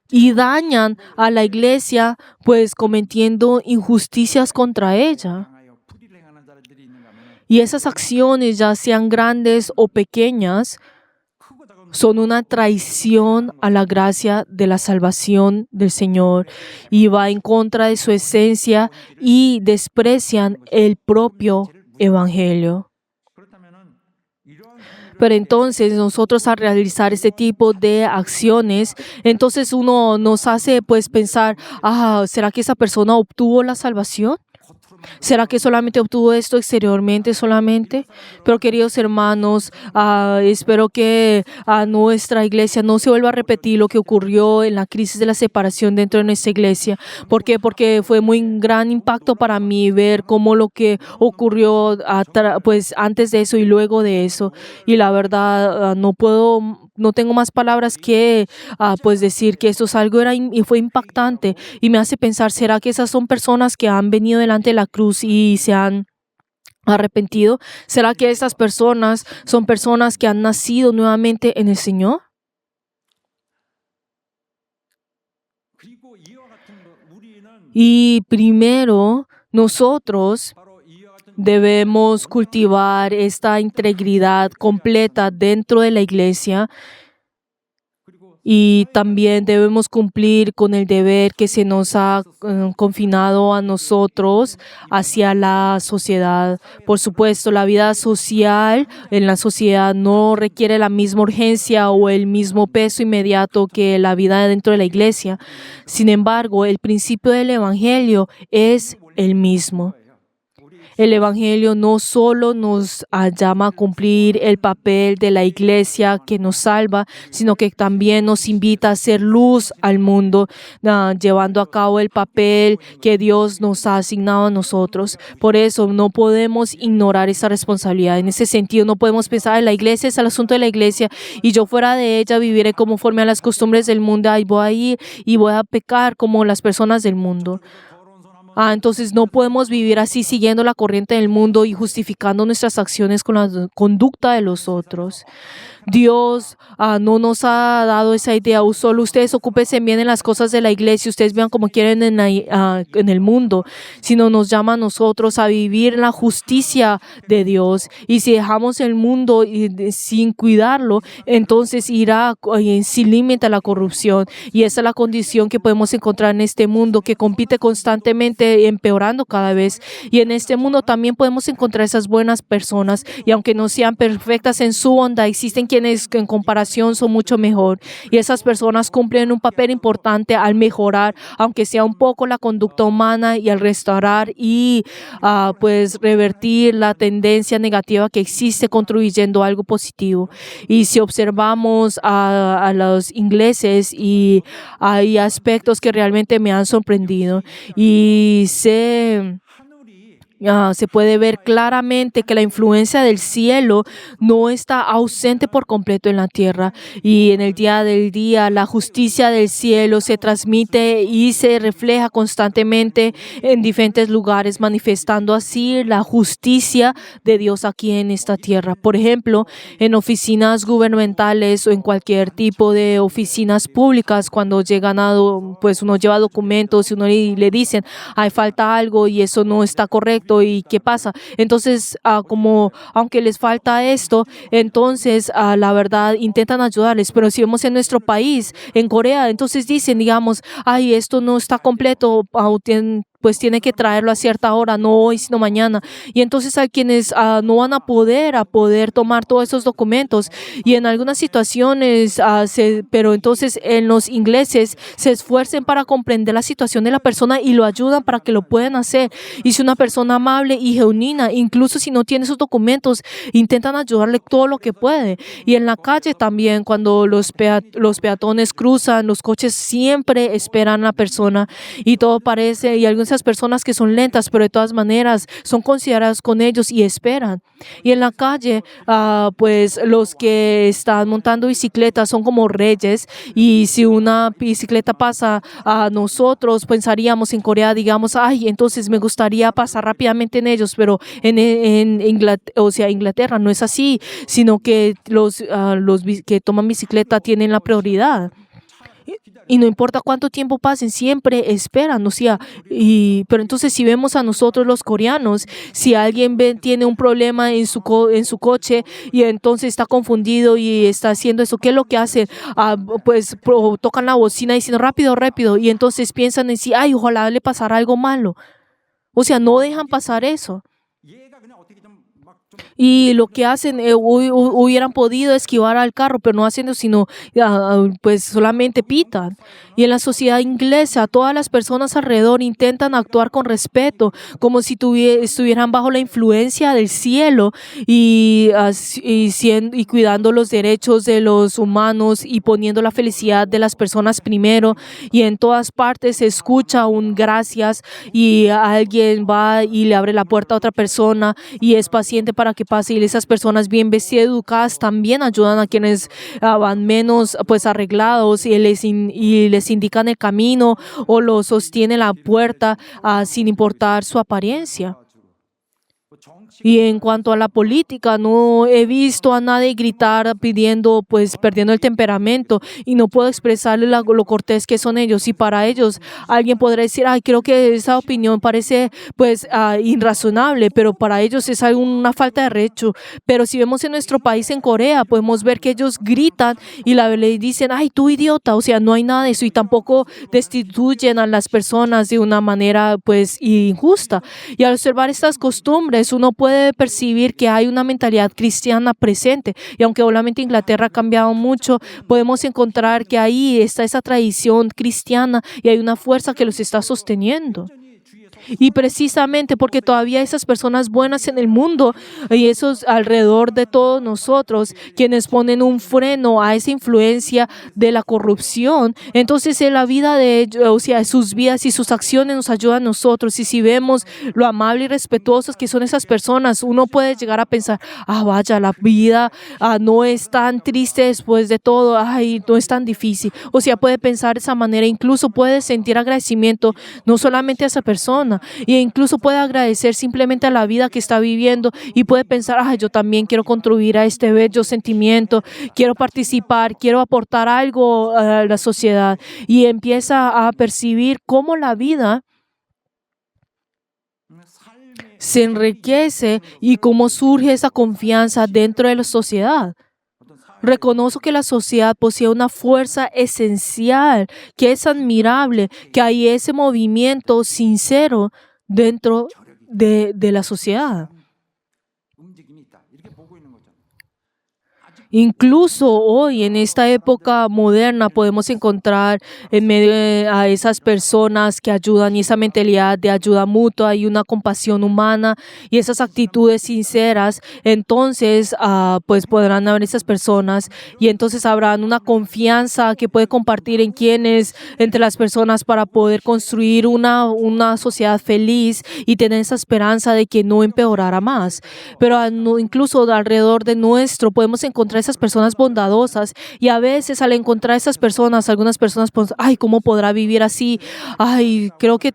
y dañan a la iglesia, pues cometiendo injusticias contra ella. Y esas acciones, ya sean grandes o pequeñas, son una traición a la gracia de la salvación del Señor, y va en contra de su esencia y desprecian el propio Evangelio. Pero entonces nosotros, al realizar este tipo de acciones, entonces uno nos hace pues pensar, ¿será que esa persona obtuvo la salvación? ¿Será que solamente obtuvo esto exteriormente solamente? Pero queridos hermanos, espero que a nuestra iglesia no se vuelva a repetir lo que ocurrió en la crisis de la separación dentro de nuestra iglesia. ¿Por qué? Porque fue muy gran impacto para mí ver cómo lo que ocurrió pues antes de eso y luego de eso. Y la verdad, no tengo más palabras que pues decir que esto es algo y fue impactante, y me hace pensar, ¿será que esas son personas que han venido delante de la cruz y se han arrepentido? ¿Será que esas personas son personas que han nacido nuevamente en el Señor? Y primero, nosotros debemos cultivar esta integridad completa dentro de la iglesia, y también debemos cumplir con el deber que se nos ha confinado a nosotros hacia la sociedad. Por supuesto, la vida social en la sociedad no requiere la misma urgencia o el mismo peso inmediato que la vida dentro de la iglesia. Sin embargo, el principio del Evangelio es el mismo. El Evangelio no solo nos llama a cumplir el papel de la iglesia que nos salva, sino que también nos invita a ser luz al mundo, llevando a cabo el papel que Dios nos ha asignado a nosotros. Por eso no podemos ignorar esa responsabilidad. En ese sentido, no podemos pensar en la iglesia, es el asunto de la iglesia, y yo fuera de ella viviré conforme a las costumbres del mundo, y voy a ir y voy a pecar como las personas del mundo. Entonces no podemos vivir así, siguiendo la corriente del mundo y justificando nuestras acciones con la conducta de los otros. Dios no nos ha dado esa idea. Solo ustedes ocúpense bien en las cosas de la iglesia, ustedes vean como quieren en el mundo, sino nos llama a nosotros a vivir la justicia de Dios. Y si dejamos el mundo sin cuidarlo, entonces irá sin límite a la corrupción. Y esa es la condición que podemos encontrar en este mundo, que compite constantemente, empeorando cada vez. Y en este mundo también podemos encontrar esas buenas personas, y aunque no sean perfectas en su onda, existen quienes en comparación son mucho mejor. Y esas personas cumplen un papel importante al mejorar, aunque sea un poco, la conducta humana y al restaurar y pues revertir la tendencia negativa que existe, contribuyendo a algo positivo. Y si observamos a los ingleses, y hay aspectos que realmente me han sorprendido, y se puede ver claramente que la influencia del cielo no está ausente por completo en la tierra. Y en el día del día, la justicia del cielo se transmite y se refleja constantemente en diferentes lugares, manifestando así la justicia de Dios aquí en esta tierra. Por ejemplo, en oficinas gubernamentales o en cualquier tipo de oficinas públicas, cuando llegan pues uno lleva documentos y uno le dicen, hay falta algo y eso no está correcto. ¿Y qué pasa? Entonces, como aunque les falta esto, entonces la verdad intentan ayudarles. Pero si vemos en nuestro país, en Corea, entonces dicen, digamos, ay, esto no está completo, pues tiene que traerlo a cierta hora, no hoy, sino mañana. Y entonces hay quienes no van a poder tomar todos esos documentos. Y en algunas situaciones, pero entonces en los ingleses se esfuercen para comprender la situación de la persona y lo ayudan para que lo puedan hacer. Y si una persona amable y genuina, incluso si no tiene esos documentos, intentan ayudarle todo lo que puede. Y en la calle también, cuando los peatones cruzan, los coches siempre esperan a la persona y todo parece, y algunas personas que son lentas, pero de todas maneras son consideradas con ellos y esperan. Y en la calle, pues los que están montando bicicletas son como reyes, y si una bicicleta pasa a nosotros, pensaríamos en Corea, digamos, ay, entonces me gustaría pasar rápidamente en ellos, pero en Inglaterra no es así, sino que los que toman bicicleta tienen la prioridad. Y no importa cuánto tiempo pasen, siempre esperan, o sea, pero entonces si vemos a nosotros los coreanos, si alguien tiene un problema en su coche y entonces está confundido y está haciendo eso, ¿qué es lo que hacen? Pues tocan la bocina diciendo rápido, rápido, y entonces piensan en sí, ay, ojalá le pasara algo malo. O sea, no dejan pasar eso. Y lo que hacen, hubieran podido esquivar al carro, pero no hacen eso, sino pues solamente pitan. Y en la sociedad inglesa, todas las personas alrededor intentan actuar con respeto, como si estuvieran bajo la influencia del cielo y cuidando los derechos de los humanos y poniendo la felicidad de las personas primero. Y en todas partes se escucha un gracias, y alguien va y le abre la puerta a otra persona y es paciente para que pase, y esas personas bien vestidas, educadas, también ayudan a quienes van menos pues arreglados, y les indican el camino o los sostiene la puerta sin importar su apariencia. Y en cuanto a la política, no he visto a nadie gritar pidiendo, pues perdiendo el temperamento, y no puedo expresarle lo cortés que son ellos. Y para ellos alguien podrá decir, ay, creo que esa opinión parece pues irrazonable, pero para ellos es una falta de respeto. Pero si vemos en nuestro país, en Corea, podemos ver que ellos gritan y le dicen, ay, tú idiota, o sea, no hay nada de eso, y tampoco destituyen a las personas de una manera pues injusta. Y al observar estas costumbres, uno puede percibir que hay una mentalidad cristiana presente. Y aunque obviamente Inglaterra ha cambiado mucho, podemos encontrar que ahí está esa tradición cristiana y hay una fuerza que los está sosteniendo. Y precisamente porque todavía hay esas personas buenas en el mundo, y esos alrededor de todos nosotros, quienes ponen un freno a esa influencia de la corrupción, entonces en la vida de ellos, o sea, sus vidas y sus acciones nos ayudan a nosotros. Y si vemos lo amable y respetuosos que son esas personas, uno puede llegar a pensar, vaya, la vida no es tan triste después de todo, no es tan difícil. O sea, puede pensar de esa manera, incluso puede sentir agradecimiento no solamente a esa persona, e incluso puede agradecer simplemente a la vida que está viviendo, y puede pensar, yo también quiero contribuir a este bello sentimiento, quiero participar, quiero aportar algo a la sociedad, y empieza a percibir cómo la vida se enriquece y cómo surge esa confianza dentro de la sociedad. Reconozco que la sociedad posee una fuerza esencial, que es admirable, que hay ese movimiento sincero dentro de la sociedad. Incluso hoy, en esta época moderna, podemos encontrar en medio a esas personas que ayudan y esa mentalidad de ayuda mutua y una compasión humana y esas actitudes sinceras. Entonces, pues podrán haber esas personas y entonces habrán una confianza que puede compartir en quienes, entre las personas para poder construir una sociedad feliz y tener esa esperanza de que no empeorará más. Pero incluso alrededor de nuestro podemos encontrar esas personas bondadosas y a veces al encontrar esas personas, algunas personas pues, ay, ¿cómo podrá vivir así? Ay, creo que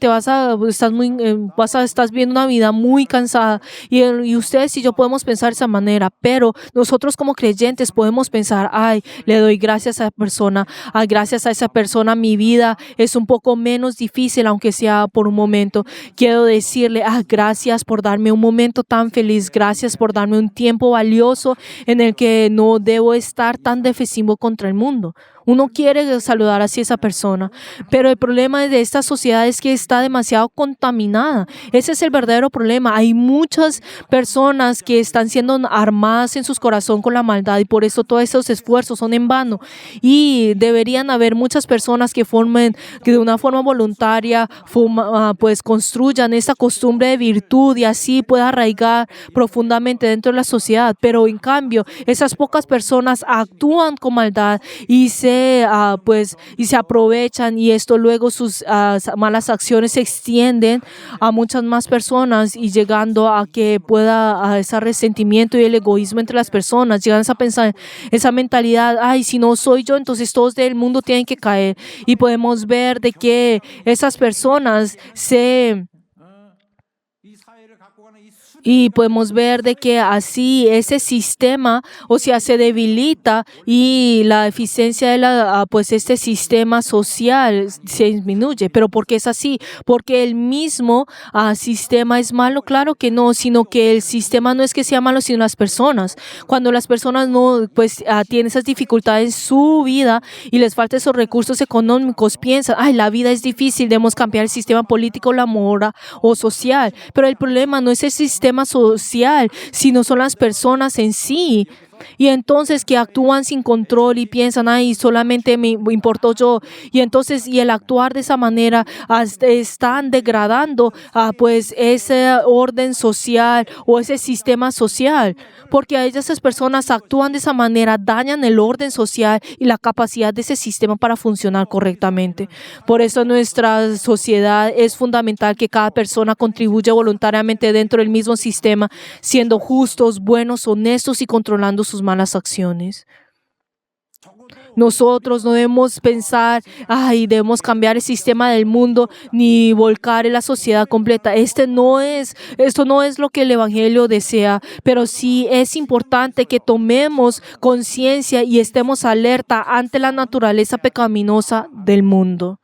estás viviendo una vida muy cansada y ustedes y yo podemos pensar de esa manera, pero nosotros como creyentes podemos pensar, ay, le doy gracias a esa persona, ay, gracias a esa persona mi vida es un poco menos difícil, aunque sea por un momento. Quiero decirle, gracias por darme un momento tan feliz, gracias por darme un tiempo valioso en el que no debo estar tan defensivo contra el mundo. Uno quiere saludar así a esa persona, pero el problema de esta sociedad es que está demasiado contaminada. Ese es el verdadero problema. Hay muchas personas que están siendo armadas en sus corazones con la maldad y por eso todos esos esfuerzos son en vano. Y deberían haber muchas personas que de una forma voluntaria, pues construyan esta costumbre de virtud y así pueda arraigar profundamente dentro de la sociedad. Pero en cambio, esas pocas personas actúan con maldad y se aprovechan y esto luego sus malas acciones se extienden a muchas más personas y llegando a que pueda a ese resentimiento y el egoísmo entre las personas, llegan a pensar esa mentalidad, ay, si no soy yo, entonces todos del mundo tienen que caer y podemos ver de que esas personas y podemos ver de que así ese sistema, o sea, se debilita y la eficiencia de este sistema social se disminuye. ¿Pero por qué es así? ¿Porque el mismo sistema es malo? Claro que no, sino que el sistema no es que sea malo, sino las personas. Cuando las personas no tienen esas dificultades en su vida y les faltan esos recursos económicos, piensan, ay, la vida es difícil, debemos cambiar el sistema político, la moral o social. Pero el problema no es el sistema social, sino son las personas en sí. Y entonces que actúan sin control y piensan, ay, solamente me importo yo. Y entonces, y el actuar de esa manera están degradando pues ese orden social o ese sistema social. Porque esas personas actúan de esa manera, dañan el orden social y la capacidad de ese sistema para funcionar correctamente. Por eso en nuestra sociedad es fundamental que cada persona contribuya voluntariamente dentro del mismo sistema, siendo justos, buenos, honestos y controlando sus malas acciones. Nosotros no debemos pensar, ay, debemos cambiar el sistema del mundo ni volcar en la sociedad completa. Esto no es lo que el Evangelio desea, pero sí es importante que tomemos conciencia y estemos alerta ante la naturaleza pecaminosa del mundo.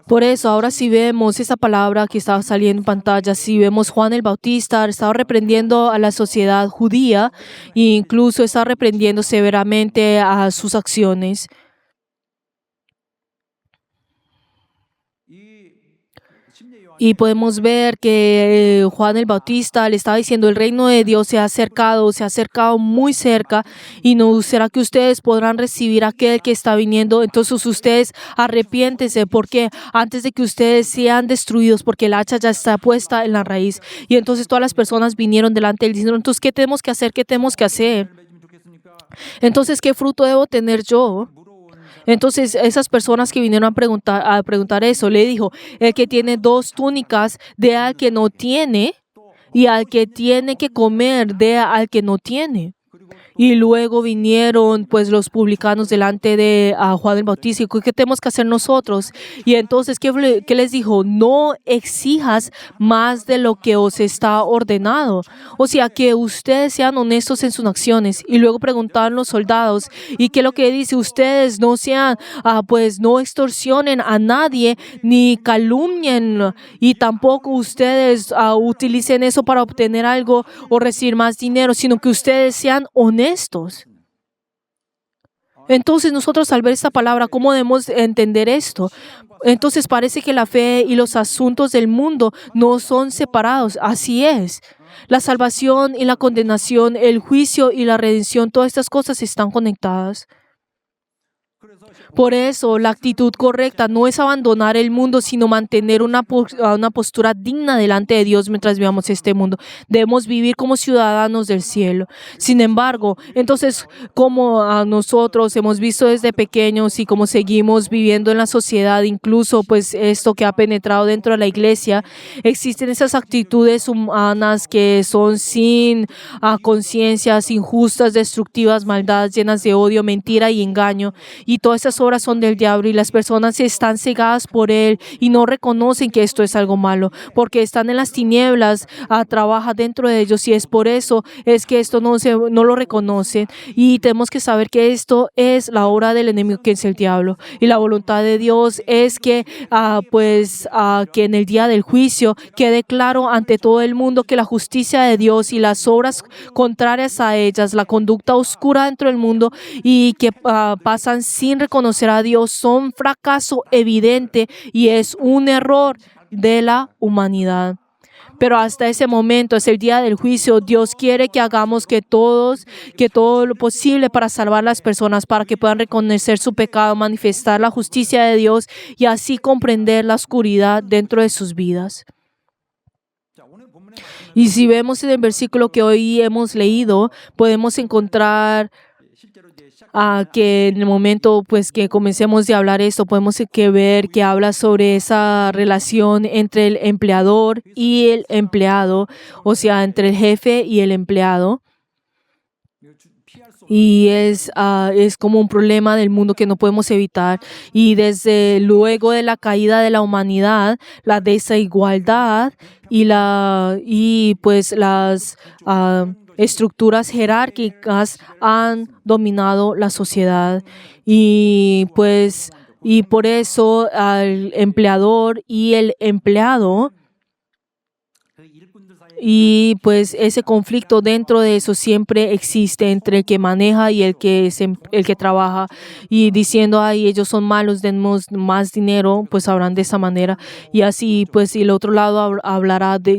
Por eso, ahora si vemos esa palabra que estaba saliendo en pantalla, si vemos Juan el Bautista, estaba reprendiendo a la sociedad judía e incluso estaba reprendiendo severamente a sus acciones. Y podemos ver que Juan el Bautista le estaba diciendo, el reino de Dios se ha acercado muy cerca y no será que ustedes podrán recibir a aquel que está viniendo. Entonces ustedes arrepiéntense porque antes de que ustedes sean destruidos, porque el hacha ya está puesta en la raíz. Y entonces todas las personas vinieron delante de él diciendo, entonces, ¿qué tenemos que hacer? ¿Qué tenemos que hacer? Entonces, ¿qué fruto debo tener yo? Entonces, esas personas que vinieron a preguntar eso, le dijo, el que tiene 2 túnicas, dé al que no tiene, y al que tiene que comer, dé al que no tiene. Y luego vinieron pues los publicanos delante de Juan el Bautista. ¿Qué tenemos que hacer nosotros? Y entonces, ¿qué les dijo? No exijas más de lo que os está ordenado. O sea, que ustedes sean honestos en sus acciones. Y luego preguntaron los soldados, ¿y qué es lo que dice? Ustedes no sean, no extorsionen a nadie, ni calumnien, y tampoco ustedes utilicen eso para obtener algo o recibir más dinero, sino que ustedes sean honestos. Entonces nosotros al ver esta palabra, ¿cómo debemos entender esto? Entonces parece que la fe y los asuntos del mundo no son separados. Así es. La salvación y la condenación, el juicio y la redención, todas estas cosas están conectadas. Por eso, la actitud correcta no es abandonar el mundo, sino mantener una postura digna delante de Dios mientras vivamos este mundo. Debemos vivir como ciudadanos del cielo. Sin embargo, entonces, como nosotros hemos visto desde pequeños y como seguimos viviendo en la sociedad, incluso pues esto que ha penetrado dentro de la iglesia, existen esas actitudes humanas que son sin conciencias injustas, destructivas, maldades, llenas de odio, mentira y engaño. Y todas esas obras son del diablo y las personas están cegadas por él y no reconocen que esto es algo malo porque están en las tinieblas, trabaja dentro de ellos y es por eso es que esto no lo reconocen y tenemos que saber que esto es la obra del enemigo que es el diablo y la voluntad de Dios es que que en el día del juicio quede claro ante todo el mundo que la justicia de Dios y las obras contrarias a ellas, la conducta oscura dentro del mundo y que pasan sin reconocer a Dios son fracaso evidente y es un error de la humanidad. Pero hasta ese momento es el día del juicio. Dios quiere que hagamos que todo lo posible para salvar a las personas, para que puedan reconocer su pecado, manifestar la justicia de Dios y así comprender la oscuridad dentro de sus vidas. Y si vemos en el versículo que hoy hemos leído, podemos encontrar que en el momento pues que comencemos a hablar esto, podemos ver que habla sobre esa relación entre el empleador y el empleado, o sea, entre el jefe y el empleado. Y es como un problema del mundo que no podemos evitar. Y desde luego de la caída de la humanidad, la desigualdad y las estructuras jerárquicas han dominado la sociedad y por eso al empleador y el empleado y pues ese conflicto dentro de eso siempre existe entre el que maneja y el que trabaja y diciendo ay ellos son malos, dennos más dinero, pues hablan de esa manera y así pues y el otro lado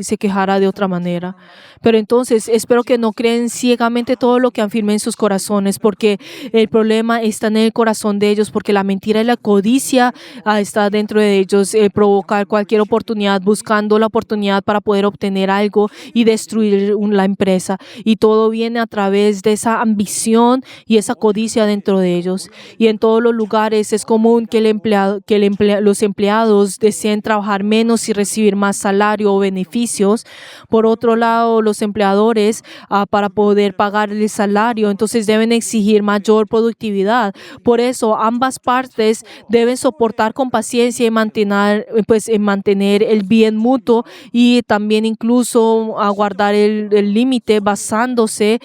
se quejará de otra manera. Pero entonces espero que no creen ciegamente todo lo que afirmen en sus corazones porque el problema está en el corazón de ellos porque la mentira y la codicia está dentro de ellos, provocar cualquier oportunidad, buscando la oportunidad para poder obtener algo y destruir la empresa y todo viene a través de esa ambición y esa codicia dentro de ellos y en todos los lugares es común que los empleados deseen trabajar menos y recibir más salario o beneficios. Por otro lado, los empleadores para poder pagar el salario entonces deben exigir mayor productividad. Por eso ambas partes deben soportar con paciencia y mantener el bien mutuo y también incluso guardar el límite basándose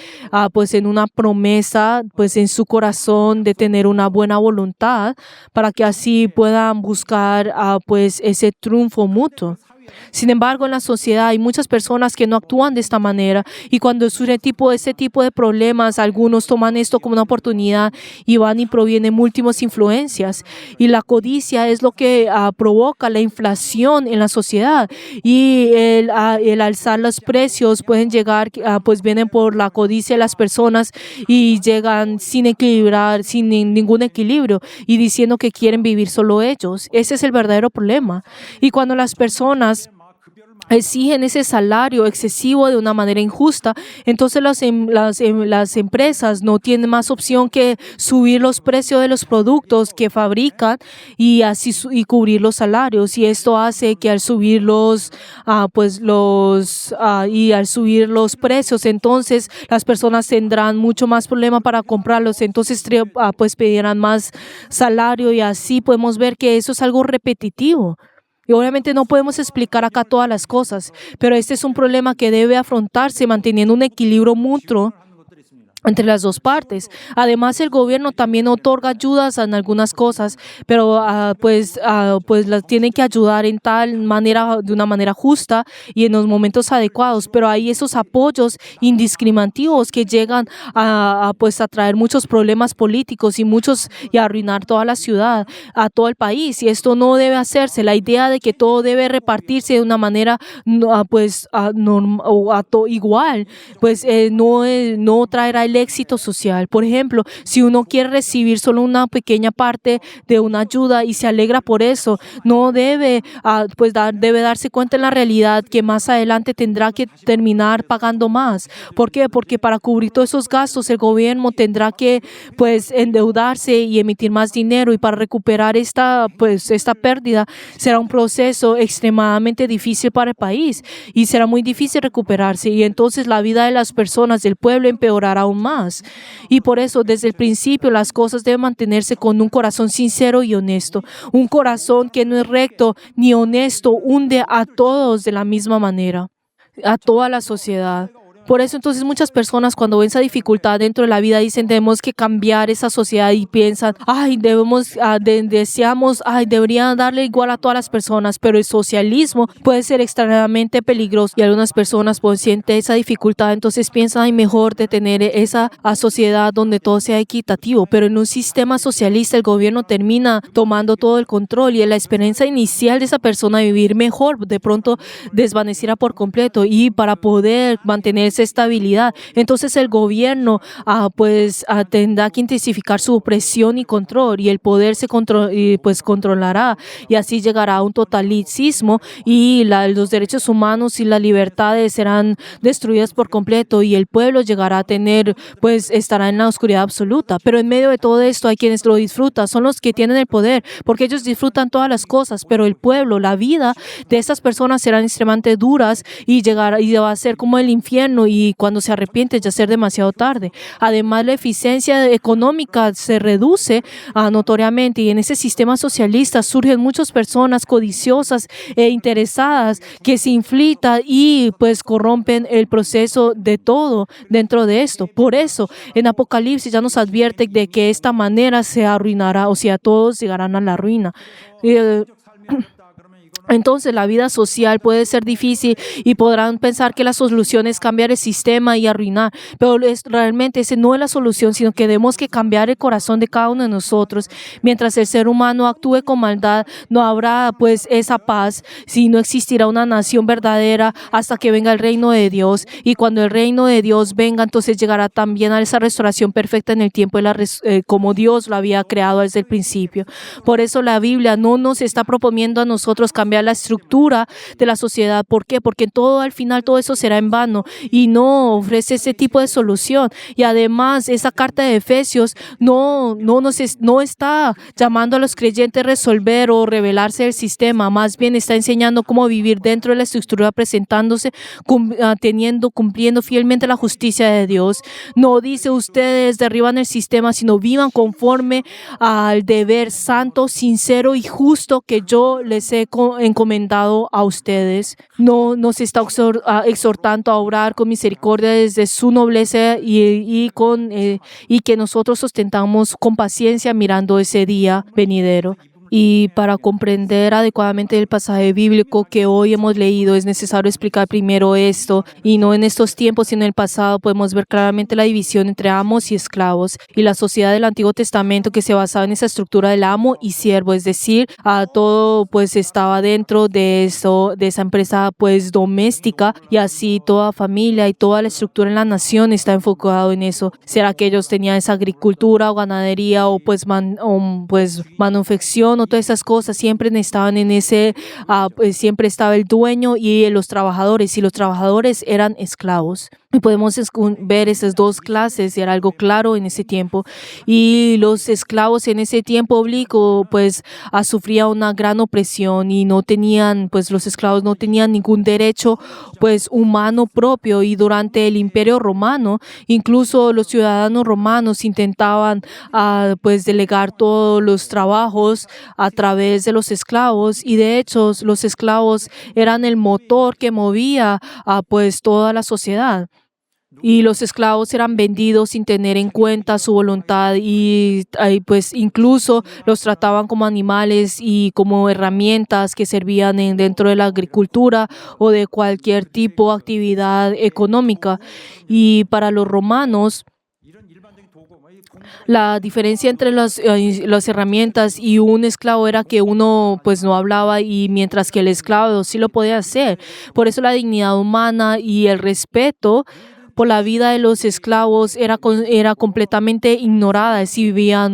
en una promesa en su corazón de tener una buena voluntad para que así puedan buscar ese triunfo mutuo. Sin embargo, en la sociedad hay muchas personas que no actúan de esta manera y cuando surge ese tipo de problemas, algunos toman esto como una oportunidad y van y provienen múltiples influencias. Y la codicia es lo que provoca la inflación en la sociedad y el alzar los precios pueden llegar, vienen por la codicia de las personas y llegan sin ningún equilibrio y diciendo que quieren vivir solo ellos. Ese es el verdadero problema. Y cuando las personas exigen ese salario excesivo de una manera injusta, entonces las empresas no tienen más opción que subir los precios de los productos que fabrican y así cubrir los salarios y esto hace que al subir los precios entonces las personas tendrán mucho más problema para comprarlos, entonces pedirán más salario y así podemos ver que eso es algo repetitivo. Y obviamente no podemos explicar acá todas las cosas, pero este es un problema que debe afrontarse manteniendo un equilibrio mutuo entre las dos partes. Además, el gobierno también otorga ayudas en algunas cosas, pero pues las tiene que ayudar en tal manera, de una manera justa y en los momentos adecuados. Pero hay esos apoyos indiscriminativos que llegan pues a traer muchos problemas políticos y a arruinar toda la ciudad, a todo el país. Y esto no debe hacerse. La idea de que todo debe repartirse de una manera igual, pues no traerá el éxito social. Por ejemplo, si uno quiere recibir solo una pequeña parte de una ayuda y se alegra por eso, no debe, debe darse cuenta en la realidad que más adelante tendrá que terminar pagando más. ¿Por qué? Porque para cubrir todos esos gastos el gobierno tendrá que pues endeudarse y emitir más dinero, y para recuperar esta pérdida será un proceso extremadamente difícil para el país y será muy difícil recuperarse, y entonces la vida de las personas del pueblo empeorará aún más. Y por eso desde el principio las cosas deben mantenerse con un corazón sincero y honesto. Un corazón que no es recto ni honesto hunde a todos de la misma manera, a toda la sociedad. Por eso entonces muchas personas cuando ven esa dificultad dentro de la vida dicen tenemos que cambiar esa sociedad, y piensan, deberían darle igual a todas las personas, pero el socialismo puede ser extremadamente peligroso y algunas personas pues sienten esa dificultad, entonces piensan mejor de tener esa sociedad donde todo sea equitativo, pero en un sistema socialista el gobierno termina tomando todo el control y la esperanza inicial de esa persona de vivir mejor de pronto desvaneciera por completo, y para poder mantener esa estabilidad, entonces el gobierno tendrá que intensificar su opresión y control, y el poder controlará, y así llegará a un totalicismo, y los derechos humanos y las libertades serán destruidas por completo, y el pueblo llegará a estará en la oscuridad absoluta. Pero en medio de todo esto hay quienes lo disfrutan, son los que tienen el poder, porque ellos disfrutan todas las cosas, pero el pueblo, la vida de estas personas serán extremadamente duras y va a ser como el infierno, y cuando se arrepiente ya ser demasiado tarde. Además, la eficiencia económica se reduce notoriamente, y en ese sistema socialista surgen muchas personas codiciosas e interesadas que se inflitan y pues corrompen el proceso de todo dentro de esto. Por eso en Apocalipsis ya nos advierte de que esta manera se arruinará, o sea, todos llegarán a la ruina. Entonces la vida social puede ser difícil y podrán pensar que la solución es cambiar el sistema y arruinar, pero realmente esa no es la solución, sino que tenemos que cambiar el corazón de cada uno de nosotros. Mientras el ser humano actúe con maldad, no habrá pues esa paz, si no existirá una nación verdadera hasta que venga el reino de Dios, y cuando el reino de Dios venga, entonces llegará también a esa restauración perfecta en el tiempo como Dios lo había creado desde el principio. Por eso la Biblia no nos está proponiendo a nosotros cambiar la estructura de la sociedad. ¿Por qué? Porque al final todo eso será en vano y no ofrece ese tipo de solución. Y además esa carta de Efesios no está llamando a los creyentes a resolver o rebelarse del sistema, más bien está enseñando cómo vivir dentro de la estructura, presentándose, cumpliendo fielmente la justicia de Dios. No dice ustedes derriban el sistema, sino vivan conforme al deber santo, sincero y justo que yo les he encomendado a ustedes. No nos está exhortando a orar con misericordia desde su nobleza y que nosotros sostentamos con paciencia mirando ese día venidero. Y para comprender adecuadamente el pasaje bíblico que hoy hemos leído, es necesario explicar primero esto, y no en estos tiempos, sino en el pasado podemos ver claramente la división entre amos y esclavos, y la sociedad del Antiguo Testamento que se basaba en esa estructura del amo y siervo, es decir, todo pues estaba dentro de esa empresa pues doméstica, y así toda familia y toda la estructura en la nación está enfocado en eso. Será que ellos tenían esa agricultura o ganadería o manufacción o todas esas cosas, siempre estaban en siempre estaba el dueño y los trabajadores eran esclavos. Y podemos ver esas dos clases, y era algo claro en ese tiempo. Y los esclavos en ese tiempo bíblico sufrían una gran opresión, y los esclavos no tenían ningún derecho humano propio. Y durante el Imperio Romano, incluso los ciudadanos romanos intentaban delegar todos los trabajos a través de los esclavos, y de hecho los esclavos eran el motor que movía toda la sociedad. y los esclavos eran vendidos sin tener en cuenta su voluntad y pues incluso los trataban como animales y como herramientas que servían dentro de la agricultura o de cualquier tipo de actividad económica. Y para los romanos, la diferencia entre las herramientas y un esclavo era que uno pues no hablaba y mientras que el esclavo sí lo podía hacer. Por eso la dignidad humana y el respeto por la vida de los esclavos era completamente ignorada. Si vivían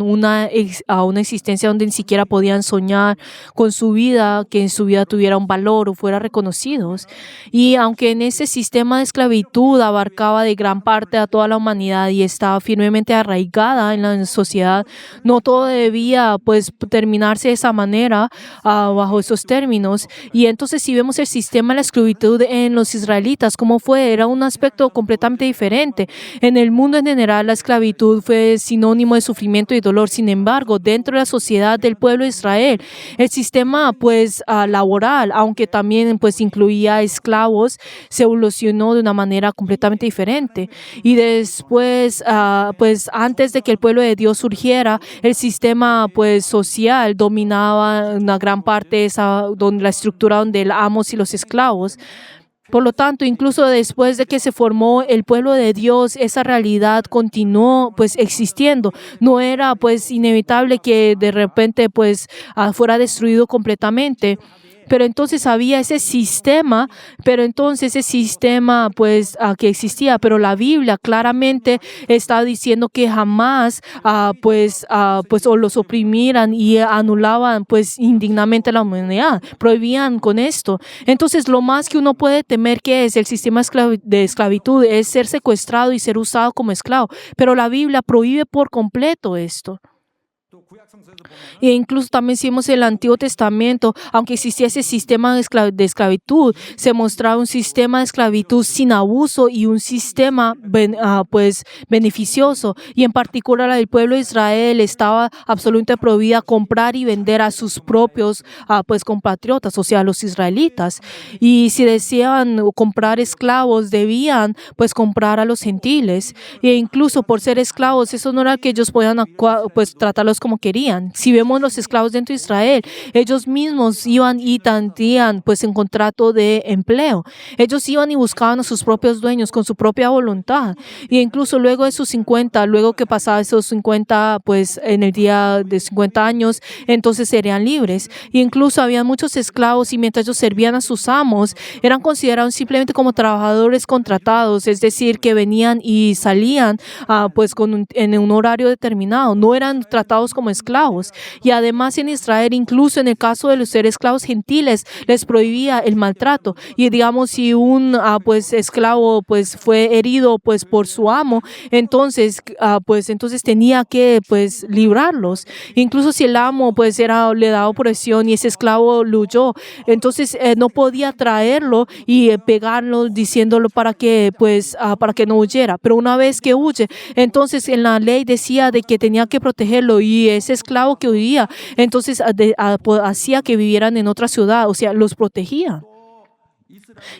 a una existencia donde ni siquiera podían soñar con su vida, que en su vida tuviera un valor o fuera reconocidos. Y aunque en ese sistema de esclavitud abarcaba de gran parte a toda la humanidad y estaba firmemente arraigada en la sociedad, no todo debía pues terminarse de esa manera, bajo esos términos. Y entonces si vemos el sistema de la esclavitud en los israelitas, ¿cómo fue? Era un aspecto completamente diferente. En el mundo en general, la esclavitud fue sinónimo de sufrimiento y dolor. Sin embargo, dentro de la sociedad del pueblo de Israel, el sistema pues laboral, aunque también pues incluía esclavos, se evolucionó de una manera completamente diferente. Y después, pues antes de que el pueblo de Dios surgiera, el sistema pues social dominaba una gran parte donde la estructura donde el amos y los esclavos. Por lo tanto, incluso después de que se formó el pueblo de Dios, esa realidad continuó pues existiendo. No era pues inevitable que de repente pues fuera destruido completamente. Pero entonces había ese sistema, pues que existía, pero la Biblia claramente está diciendo que jamás pues o los oprimieran y anulaban pues indignamente la humanidad, prohibían con esto. Entonces lo más que uno puede temer que es el sistema de esclavitud es ser secuestrado y ser usado como esclavo, pero la Biblia prohíbe por completo esto. E incluso también si vemos el Antiguo Testamento, aunque existía ese sistema de esclavitud, se mostraba un sistema de esclavitud sin abuso y un sistema pues beneficioso. Y en particular el pueblo de Israel estaba absolutamente prohibida a comprar y vender a sus propios pues compatriotas, o sea, a los israelitas. Y si deseaban comprar esclavos, debían pues comprar a los gentiles. E incluso por ser esclavos, eso no era que ellos podían pues tratarlos como querían. Si vemos los esclavos dentro de Israel, ellos mismos iban y tantían pues en contrato de empleo. Ellos iban y buscaban a sus propios dueños con su propia voluntad. Y incluso luego de sus 50, luego que pasaba esos 50, pues en el día de 50 años, entonces serían libres. Y incluso había muchos esclavos y mientras ellos servían a sus amos, eran considerados simplemente como trabajadores contratados, es decir, que venían y salían pues en un horario determinado. No eran tratados como esclavos. Y además en Israel, incluso en el caso de los ser esclavos gentiles, les prohibía el maltrato. Y digamos, si un pues esclavo pues fue herido pues por su amo, entonces tenía que pues librarlos. Incluso si el amo pues le daba opresión y ese esclavo lo huyó, entonces no podía traerlo y pegarlo diciéndolo para que no huyera. Pero una vez que huye, entonces en la ley decía de que tenía que protegerlo y ese esclavo que huía, entonces hacía que vivieran en otra ciudad, o sea, los protegía.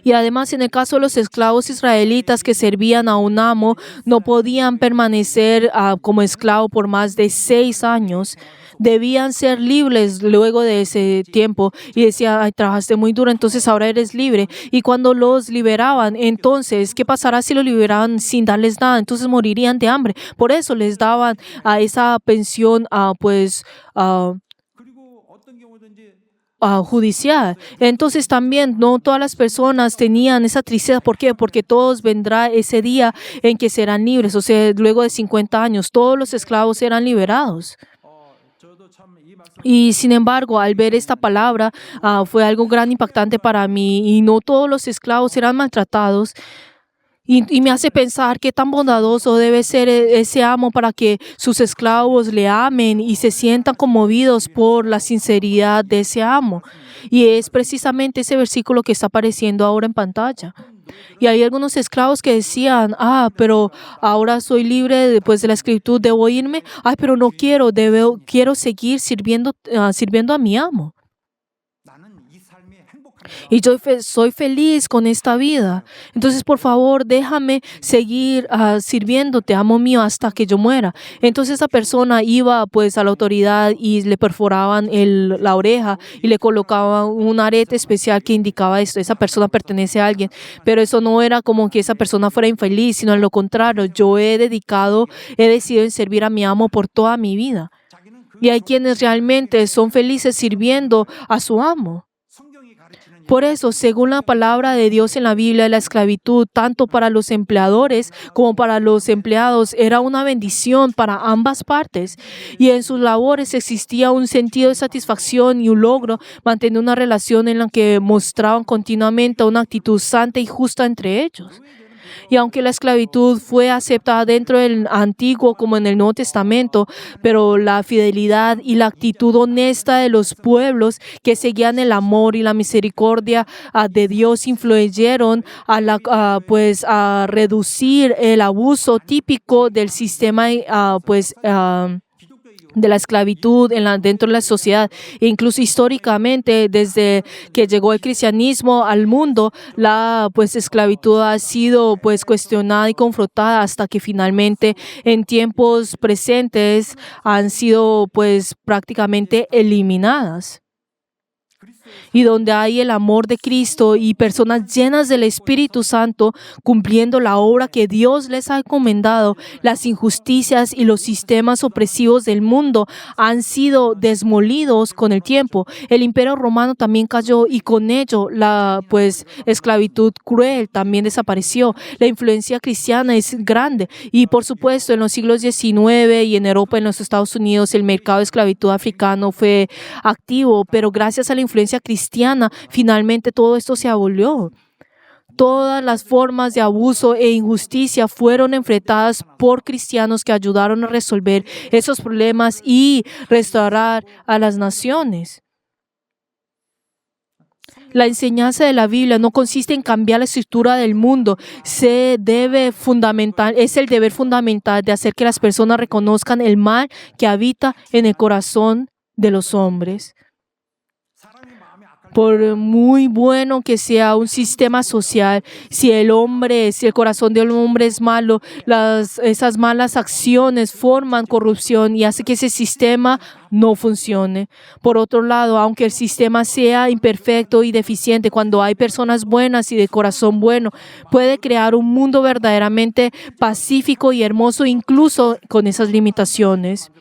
Y además, en el caso de los esclavos israelitas que servían a un amo, no podían permanecer como esclavo por más de 6 años. Debían ser libres luego de ese tiempo. Y decía, ay, trabajaste muy duro, entonces ahora eres libre. Y cuando los liberaban, entonces, ¿qué pasará si los liberaban sin darles nada? Entonces morirían de hambre. Por eso les daban a esa pensión, judicial. Entonces también no todas las personas tenían esa tristeza. ¿Por qué? Porque todos vendrá ese día en que serán libres. O sea, luego de 50 años, todos los esclavos serán liberados. Y sin embargo, al ver esta palabra, fue algo gran impactante para mí. Y no todos los esclavos serán maltratados. Y me hace pensar qué tan bondadoso debe ser ese amo para que sus esclavos le amen y se sientan conmovidos por la sinceridad de ese amo. Y es precisamente ese versículo que está apareciendo ahora en pantalla. Y hay algunos esclavos que decían, pero ahora soy libre después de la esclavitud, ¿debo irme? Pero no quiero, quiero seguir sirviendo a mi amo. Y yo soy feliz con esta vida. Entonces, por favor, déjame seguir sirviéndote, amo mío, hasta que yo muera. Entonces, esa persona iba pues a la autoridad y le perforaban la oreja y le colocaban un arete especial que indicaba esto. Esa persona pertenece a alguien. Pero eso no era como que esa persona fuera infeliz, sino lo contrario. Yo he decidido en servir a mi amo por toda mi vida. Y hay quienes realmente son felices sirviendo a su amo. Por eso, según la palabra de Dios en la Biblia, la esclavitud, tanto para los empleadores como para los empleados, era una bendición para ambas partes. Y en sus labores existía un sentido de satisfacción y un logro, mantener una relación en la que mostraban continuamente una actitud santa y justa entre ellos. Y aunque la esclavitud fue aceptada dentro del Antiguo como en el Nuevo Testamento, pero la fidelidad y la actitud honesta de los pueblos que seguían el amor y la misericordia de Dios influyeron a reducir el abuso típico del sistema de la esclavitud dentro de la sociedad. E incluso históricamente, desde que llegó el cristianismo al mundo, la esclavitud ha sido cuestionada y confrontada hasta que finalmente en tiempos presentes han sido prácticamente eliminadas. Y donde hay el amor de Cristo y personas llenas del Espíritu Santo cumpliendo la obra que Dios les ha encomendado, las injusticias y los sistemas opresivos del mundo han sido desmolidos con el tiempo. El Imperio Romano también cayó y con ello la esclavitud cruel también desapareció. La influencia cristiana es grande y por supuesto en los siglos XIX y en Europa, en los Estados Unidos, el mercado de esclavitud africano fue activo, pero gracias a la influencia cristiana, finalmente todo esto se abolió. Todas las formas de abuso e injusticia fueron enfrentadas por cristianos que ayudaron a resolver esos problemas y restaurar a las naciones. La enseñanza de la Biblia no consiste en cambiar la estructura del mundo. Es el deber fundamental de hacer que las personas reconozcan el mal que habita en el corazón de los hombres. Por muy bueno que sea un sistema social, si el corazón del hombre es malo, esas malas acciones forman corrupción y hace que ese sistema no funcione. Por otro lado, aunque el sistema sea imperfecto y deficiente, cuando hay personas buenas y de corazón bueno, puede crear un mundo verdaderamente pacífico y hermoso, incluso con esas limitaciones.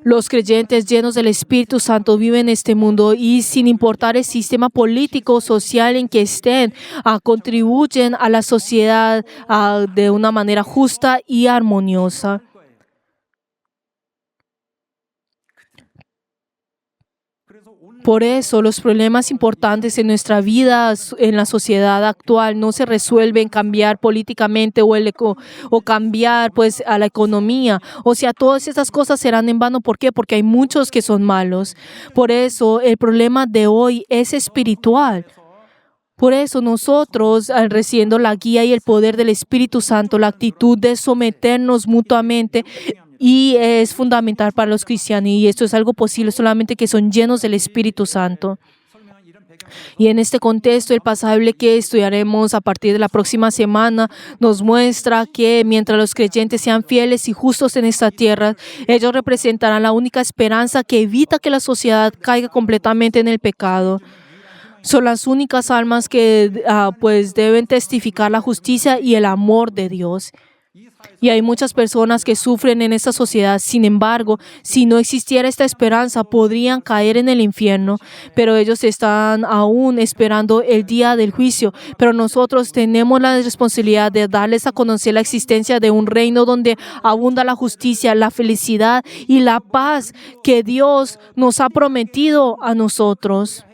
Los creyentes llenos del Espíritu Santo viven en este mundo y sin importar el sistema político o social en que estén, contribuyen a la sociedad de una manera justa y armoniosa. Por eso, los problemas importantes en nuestra vida, en la sociedad actual, no se resuelven cambiar políticamente o cambiar a la economía. O sea, todas estas cosas serán en vano. ¿Por qué? Porque hay muchos que son malos. Por eso, el problema de hoy es espiritual. Por eso nosotros, recibiendo la guía y el poder del Espíritu Santo, la actitud de someternos mutuamente, y es fundamental para los cristianos, y esto es algo posible solamente que son llenos del Espíritu Santo. Y en este contexto, el pasaje que estudiaremos a partir de la próxima semana nos muestra que mientras los creyentes sean fieles y justos en esta tierra, ellos representarán la única esperanza que evita que la sociedad caiga completamente en el pecado. Son las únicas almas que deben testificar la justicia y el amor de Dios. Y hay muchas personas que sufren en esta sociedad. Sin embargo, si no existiera esta esperanza, podrían caer en el infierno. Pero ellos están aún esperando el día del juicio. Pero nosotros tenemos la responsabilidad de darles a conocer la existencia de un reino donde abunda la justicia, la felicidad y la paz que Dios nos ha prometido a nosotros.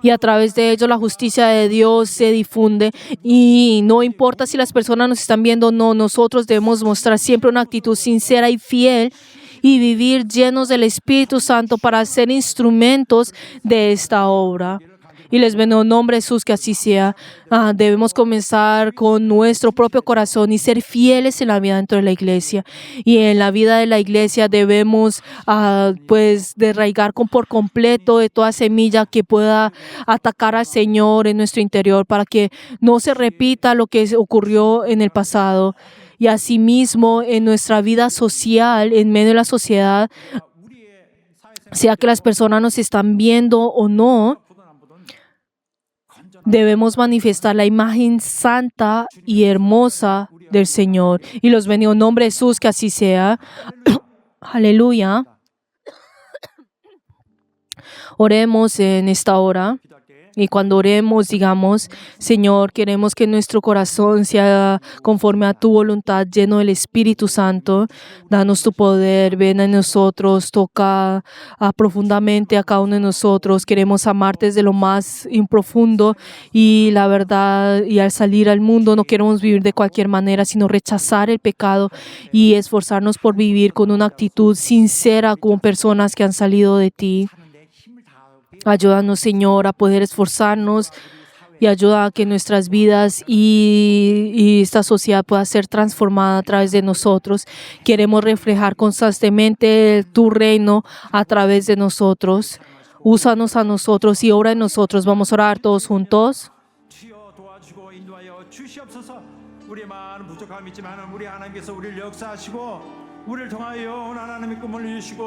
Y a través de ello la justicia de Dios se difunde y no importa si las personas nos están viendo o no, nosotros debemos mostrar siempre una actitud sincera y fiel y vivir llenos del Espíritu Santo para ser instrumentos de esta obra. Y les bendigo en nombre de Jesús, que así sea. Debemos comenzar con nuestro propio corazón y ser fieles en la vida dentro de la iglesia. Y en la vida de la iglesia debemos pues desarraigar por completo de toda semilla que pueda atacar al Señor en nuestro interior, para que no se repita lo que ocurrió en el pasado. Y asimismo en nuestra vida social, en medio de la sociedad, sea que las personas nos están viendo o no, debemos manifestar la imagen santa y hermosa del Señor. Y los bendigo en nombre de Jesús, que así sea. Aleluya. Oremos en esta hora. Y cuando oremos, digamos: Señor, queremos que nuestro corazón sea conforme a tu voluntad, lleno del Espíritu Santo. Danos tu poder, ven a nosotros, toca profundamente a cada uno de nosotros. Queremos amarte desde lo más profundo y la verdad. Y al salir al mundo no queremos vivir de cualquier manera, sino rechazar el pecado y esforzarnos por vivir con una actitud sincera como personas que han salido de ti. Ayúdanos, Señor, a poder esforzarnos y ayuda a que nuestras vidas y esta sociedad pueda ser transformada a través de nosotros. Queremos reflejar constantemente tu reino a través de nosotros. Úsanos a nosotros y obra en nosotros. Vamos a orar todos juntos. 주여 도와주시고 인도하여 주시옵소서. 우리의 많은 부족함이 있지만 우리 하나님께서 우리를 역사하시고 우리를 통하여 영원한 하나님의 꿈을 이루시고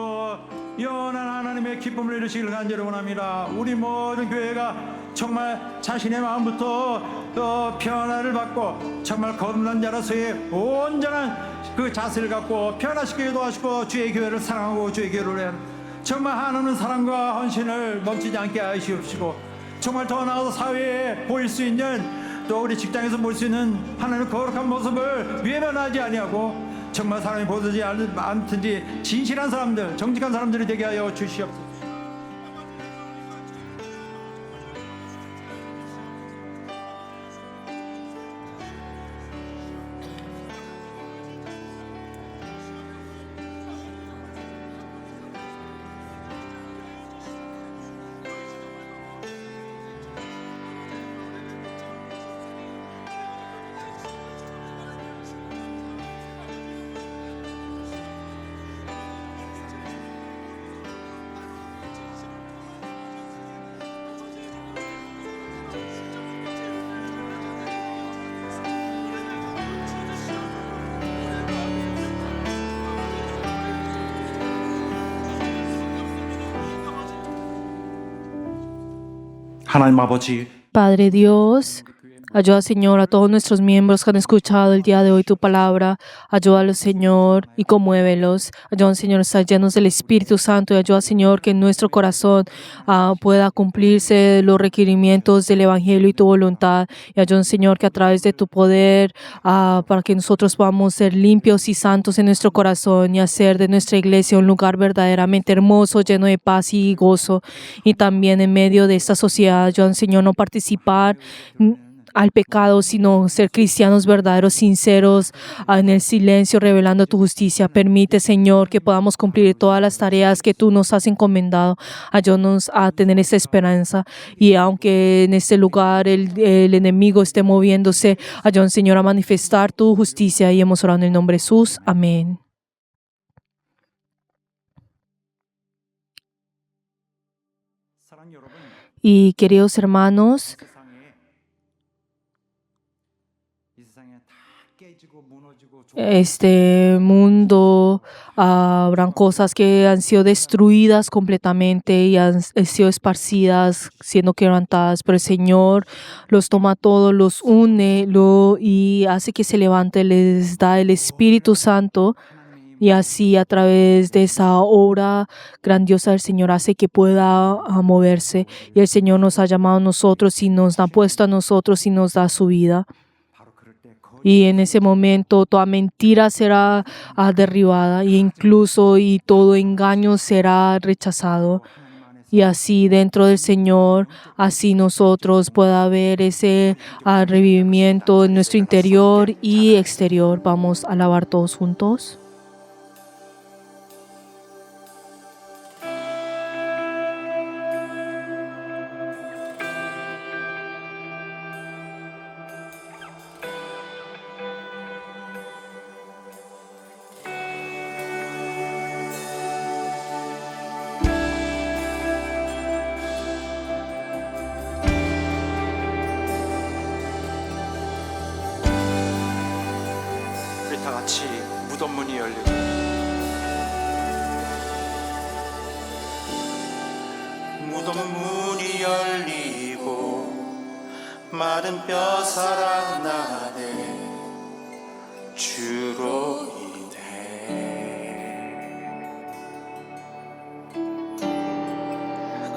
영원한 하나님의 기쁨을 이루시기를 간절히 원합니다. 우리 모든 교회가 정말 자신의 마음부터 변화를 받고 정말 거듭난 자로서의 온전한 그 자세를 갖고 변화시키게 도와주시고 주의 교회를 사랑하고 주의 교회를 위한 정말 하나님 사랑과 헌신을 멈추지 않게 하시옵시고 정말 더 나아가서 사회에 보일 수 있는 또 우리 직장에서 볼 수 있는 하나님의 거룩한 모습을 외면하지 아니하고 정말 사람이 보지 않든지 진실한 사람들, 정직한 사람들이 되게 하여 주시옵소서. 하나님 아버지, Padre Dios, ayuda, Señor, a todos nuestros miembros que han escuchado el día de hoy tu palabra. Ayúdalos, Señor, y conmuévelos. Ayuda, Señor, a estar llenos del Espíritu Santo. Y ayuda, Señor, que en nuestro corazón pueda cumplirse los requerimientos del Evangelio y tu voluntad. Y ayuda, Señor, que a través de tu poder, para que nosotros podamos ser limpios y santos en nuestro corazón y hacer de nuestra iglesia un lugar verdaderamente hermoso, lleno de paz y gozo. Y también en medio de esta sociedad, ayuda, Señor, no participar al pecado, sino ser cristianos verdaderos, sinceros, en el silencio, revelando tu justicia. Permite, Señor, que podamos cumplir todas las tareas que tú nos has encomendado. Ayúdanos a tener esa esperanza. Y aunque en este lugar el enemigo esté moviéndose, ayúdanos, Señor, a manifestar tu justicia. Y hemos orado en el nombre de Jesús. Amén. Y queridos hermanos, este mundo, habrán cosas que han sido destruidas completamente y han sido esparcidas, siendo quebrantadas, pero el Señor los toma todos, los une y hace que se levante, les da el Espíritu Santo. Y así, a través de esa obra grandiosa del Señor, hace que pueda moverse. Y el Señor nos ha llamado a nosotros y nos ha puesto a nosotros y nos da su vida. Y en ese momento toda mentira será derribada, e incluso y todo engaño será rechazado. Y así dentro del Señor, así nosotros pueda haber ese revivimiento en nuestro interior y exterior. Vamos a alabar todos juntos. 다 같이 무덤 문이 열리고 무덤 문이 열리고 마른 뼈 살아나네 주로 인해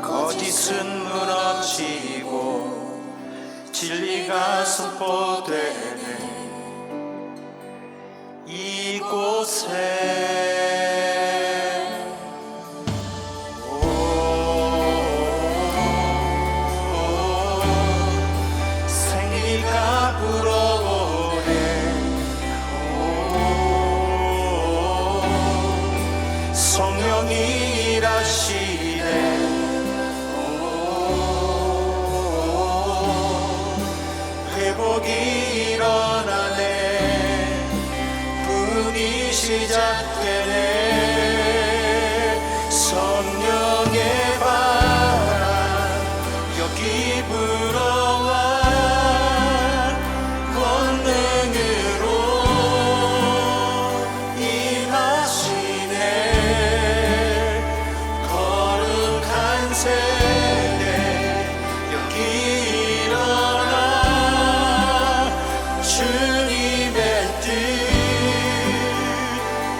거짓은 무너지고 진리가 선포되네 이곳에 생기가 불어오네 성령이 일하시네 회복이 일어나네 분이 시작되네 성령의 바람 여기 불어와 권능으로 임하시네 거룩한 세대 여기 일어나 주님의 뜻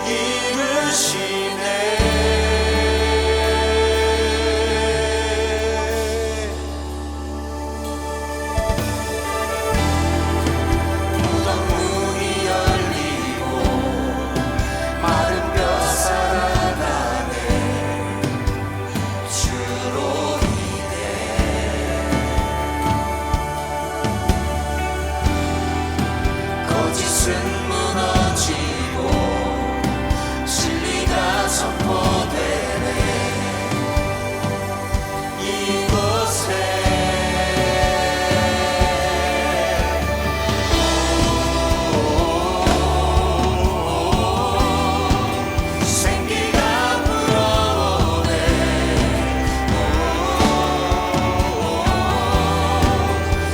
이루시네 무덤 문이 열리고 마른 뼈 살아나네 주로 인해 거짓은 무너지고 진리가 선포되네 이곳에 생기가 불어오네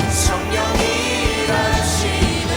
성령이 일하시네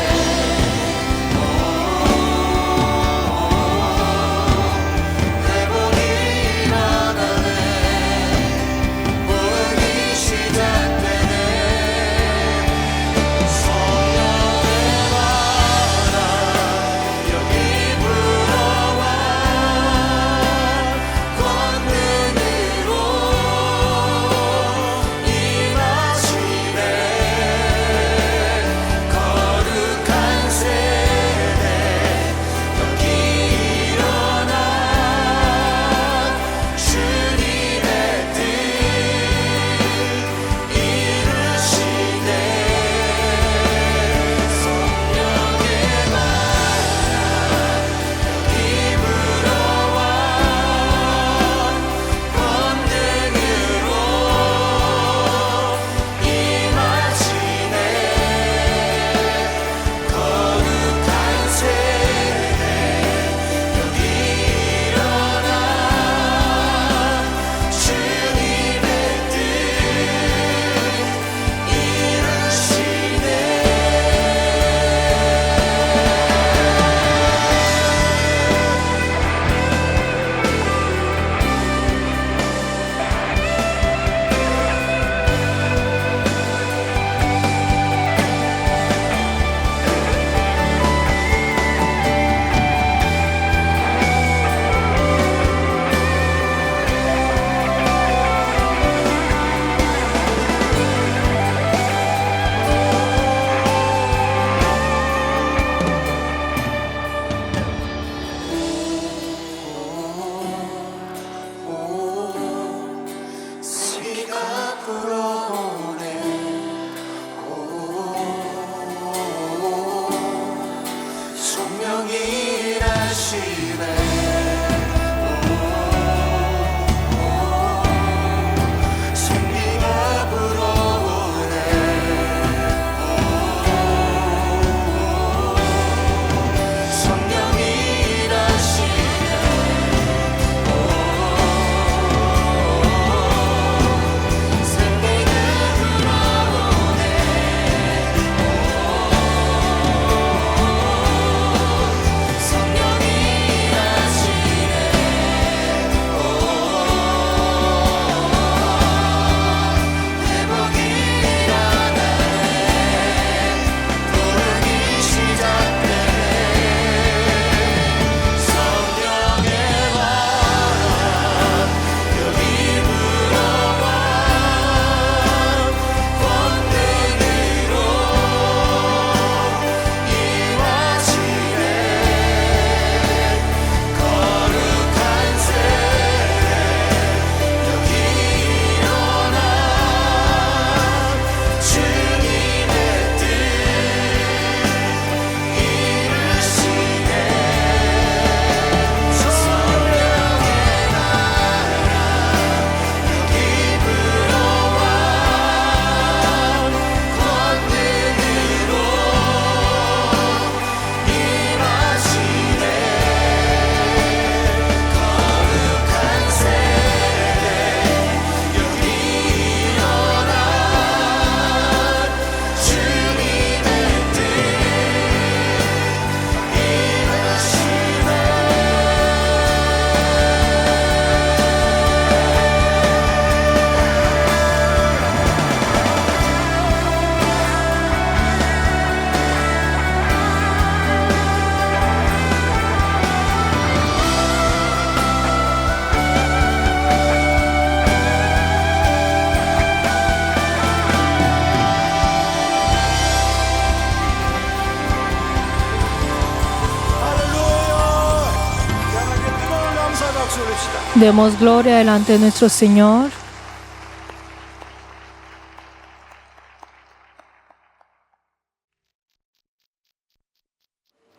Demos gloria delante de nuestro Señor.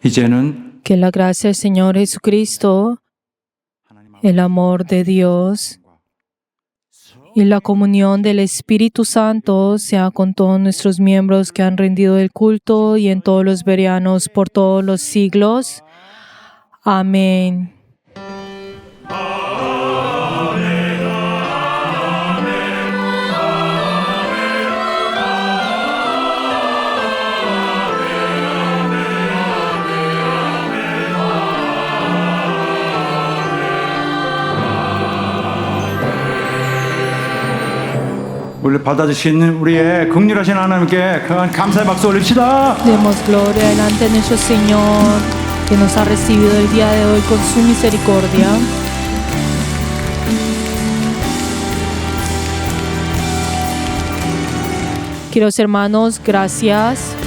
이제는 Que la gracia del Señor Jesucristo, el amor de Dios y la comunión del Espíritu Santo sea con todos nuestros miembros que han rendido el culto y en todos los verianos por todos los siglos. Amén. 우리 받아주신 우리의 긍휼하신 하나님께 큰 감사의 박수 올립시다. Demos gloria delante de nuestro Señor, que nos ha recibido el día de hoy con su misericordia. Queridos hermanos, gracias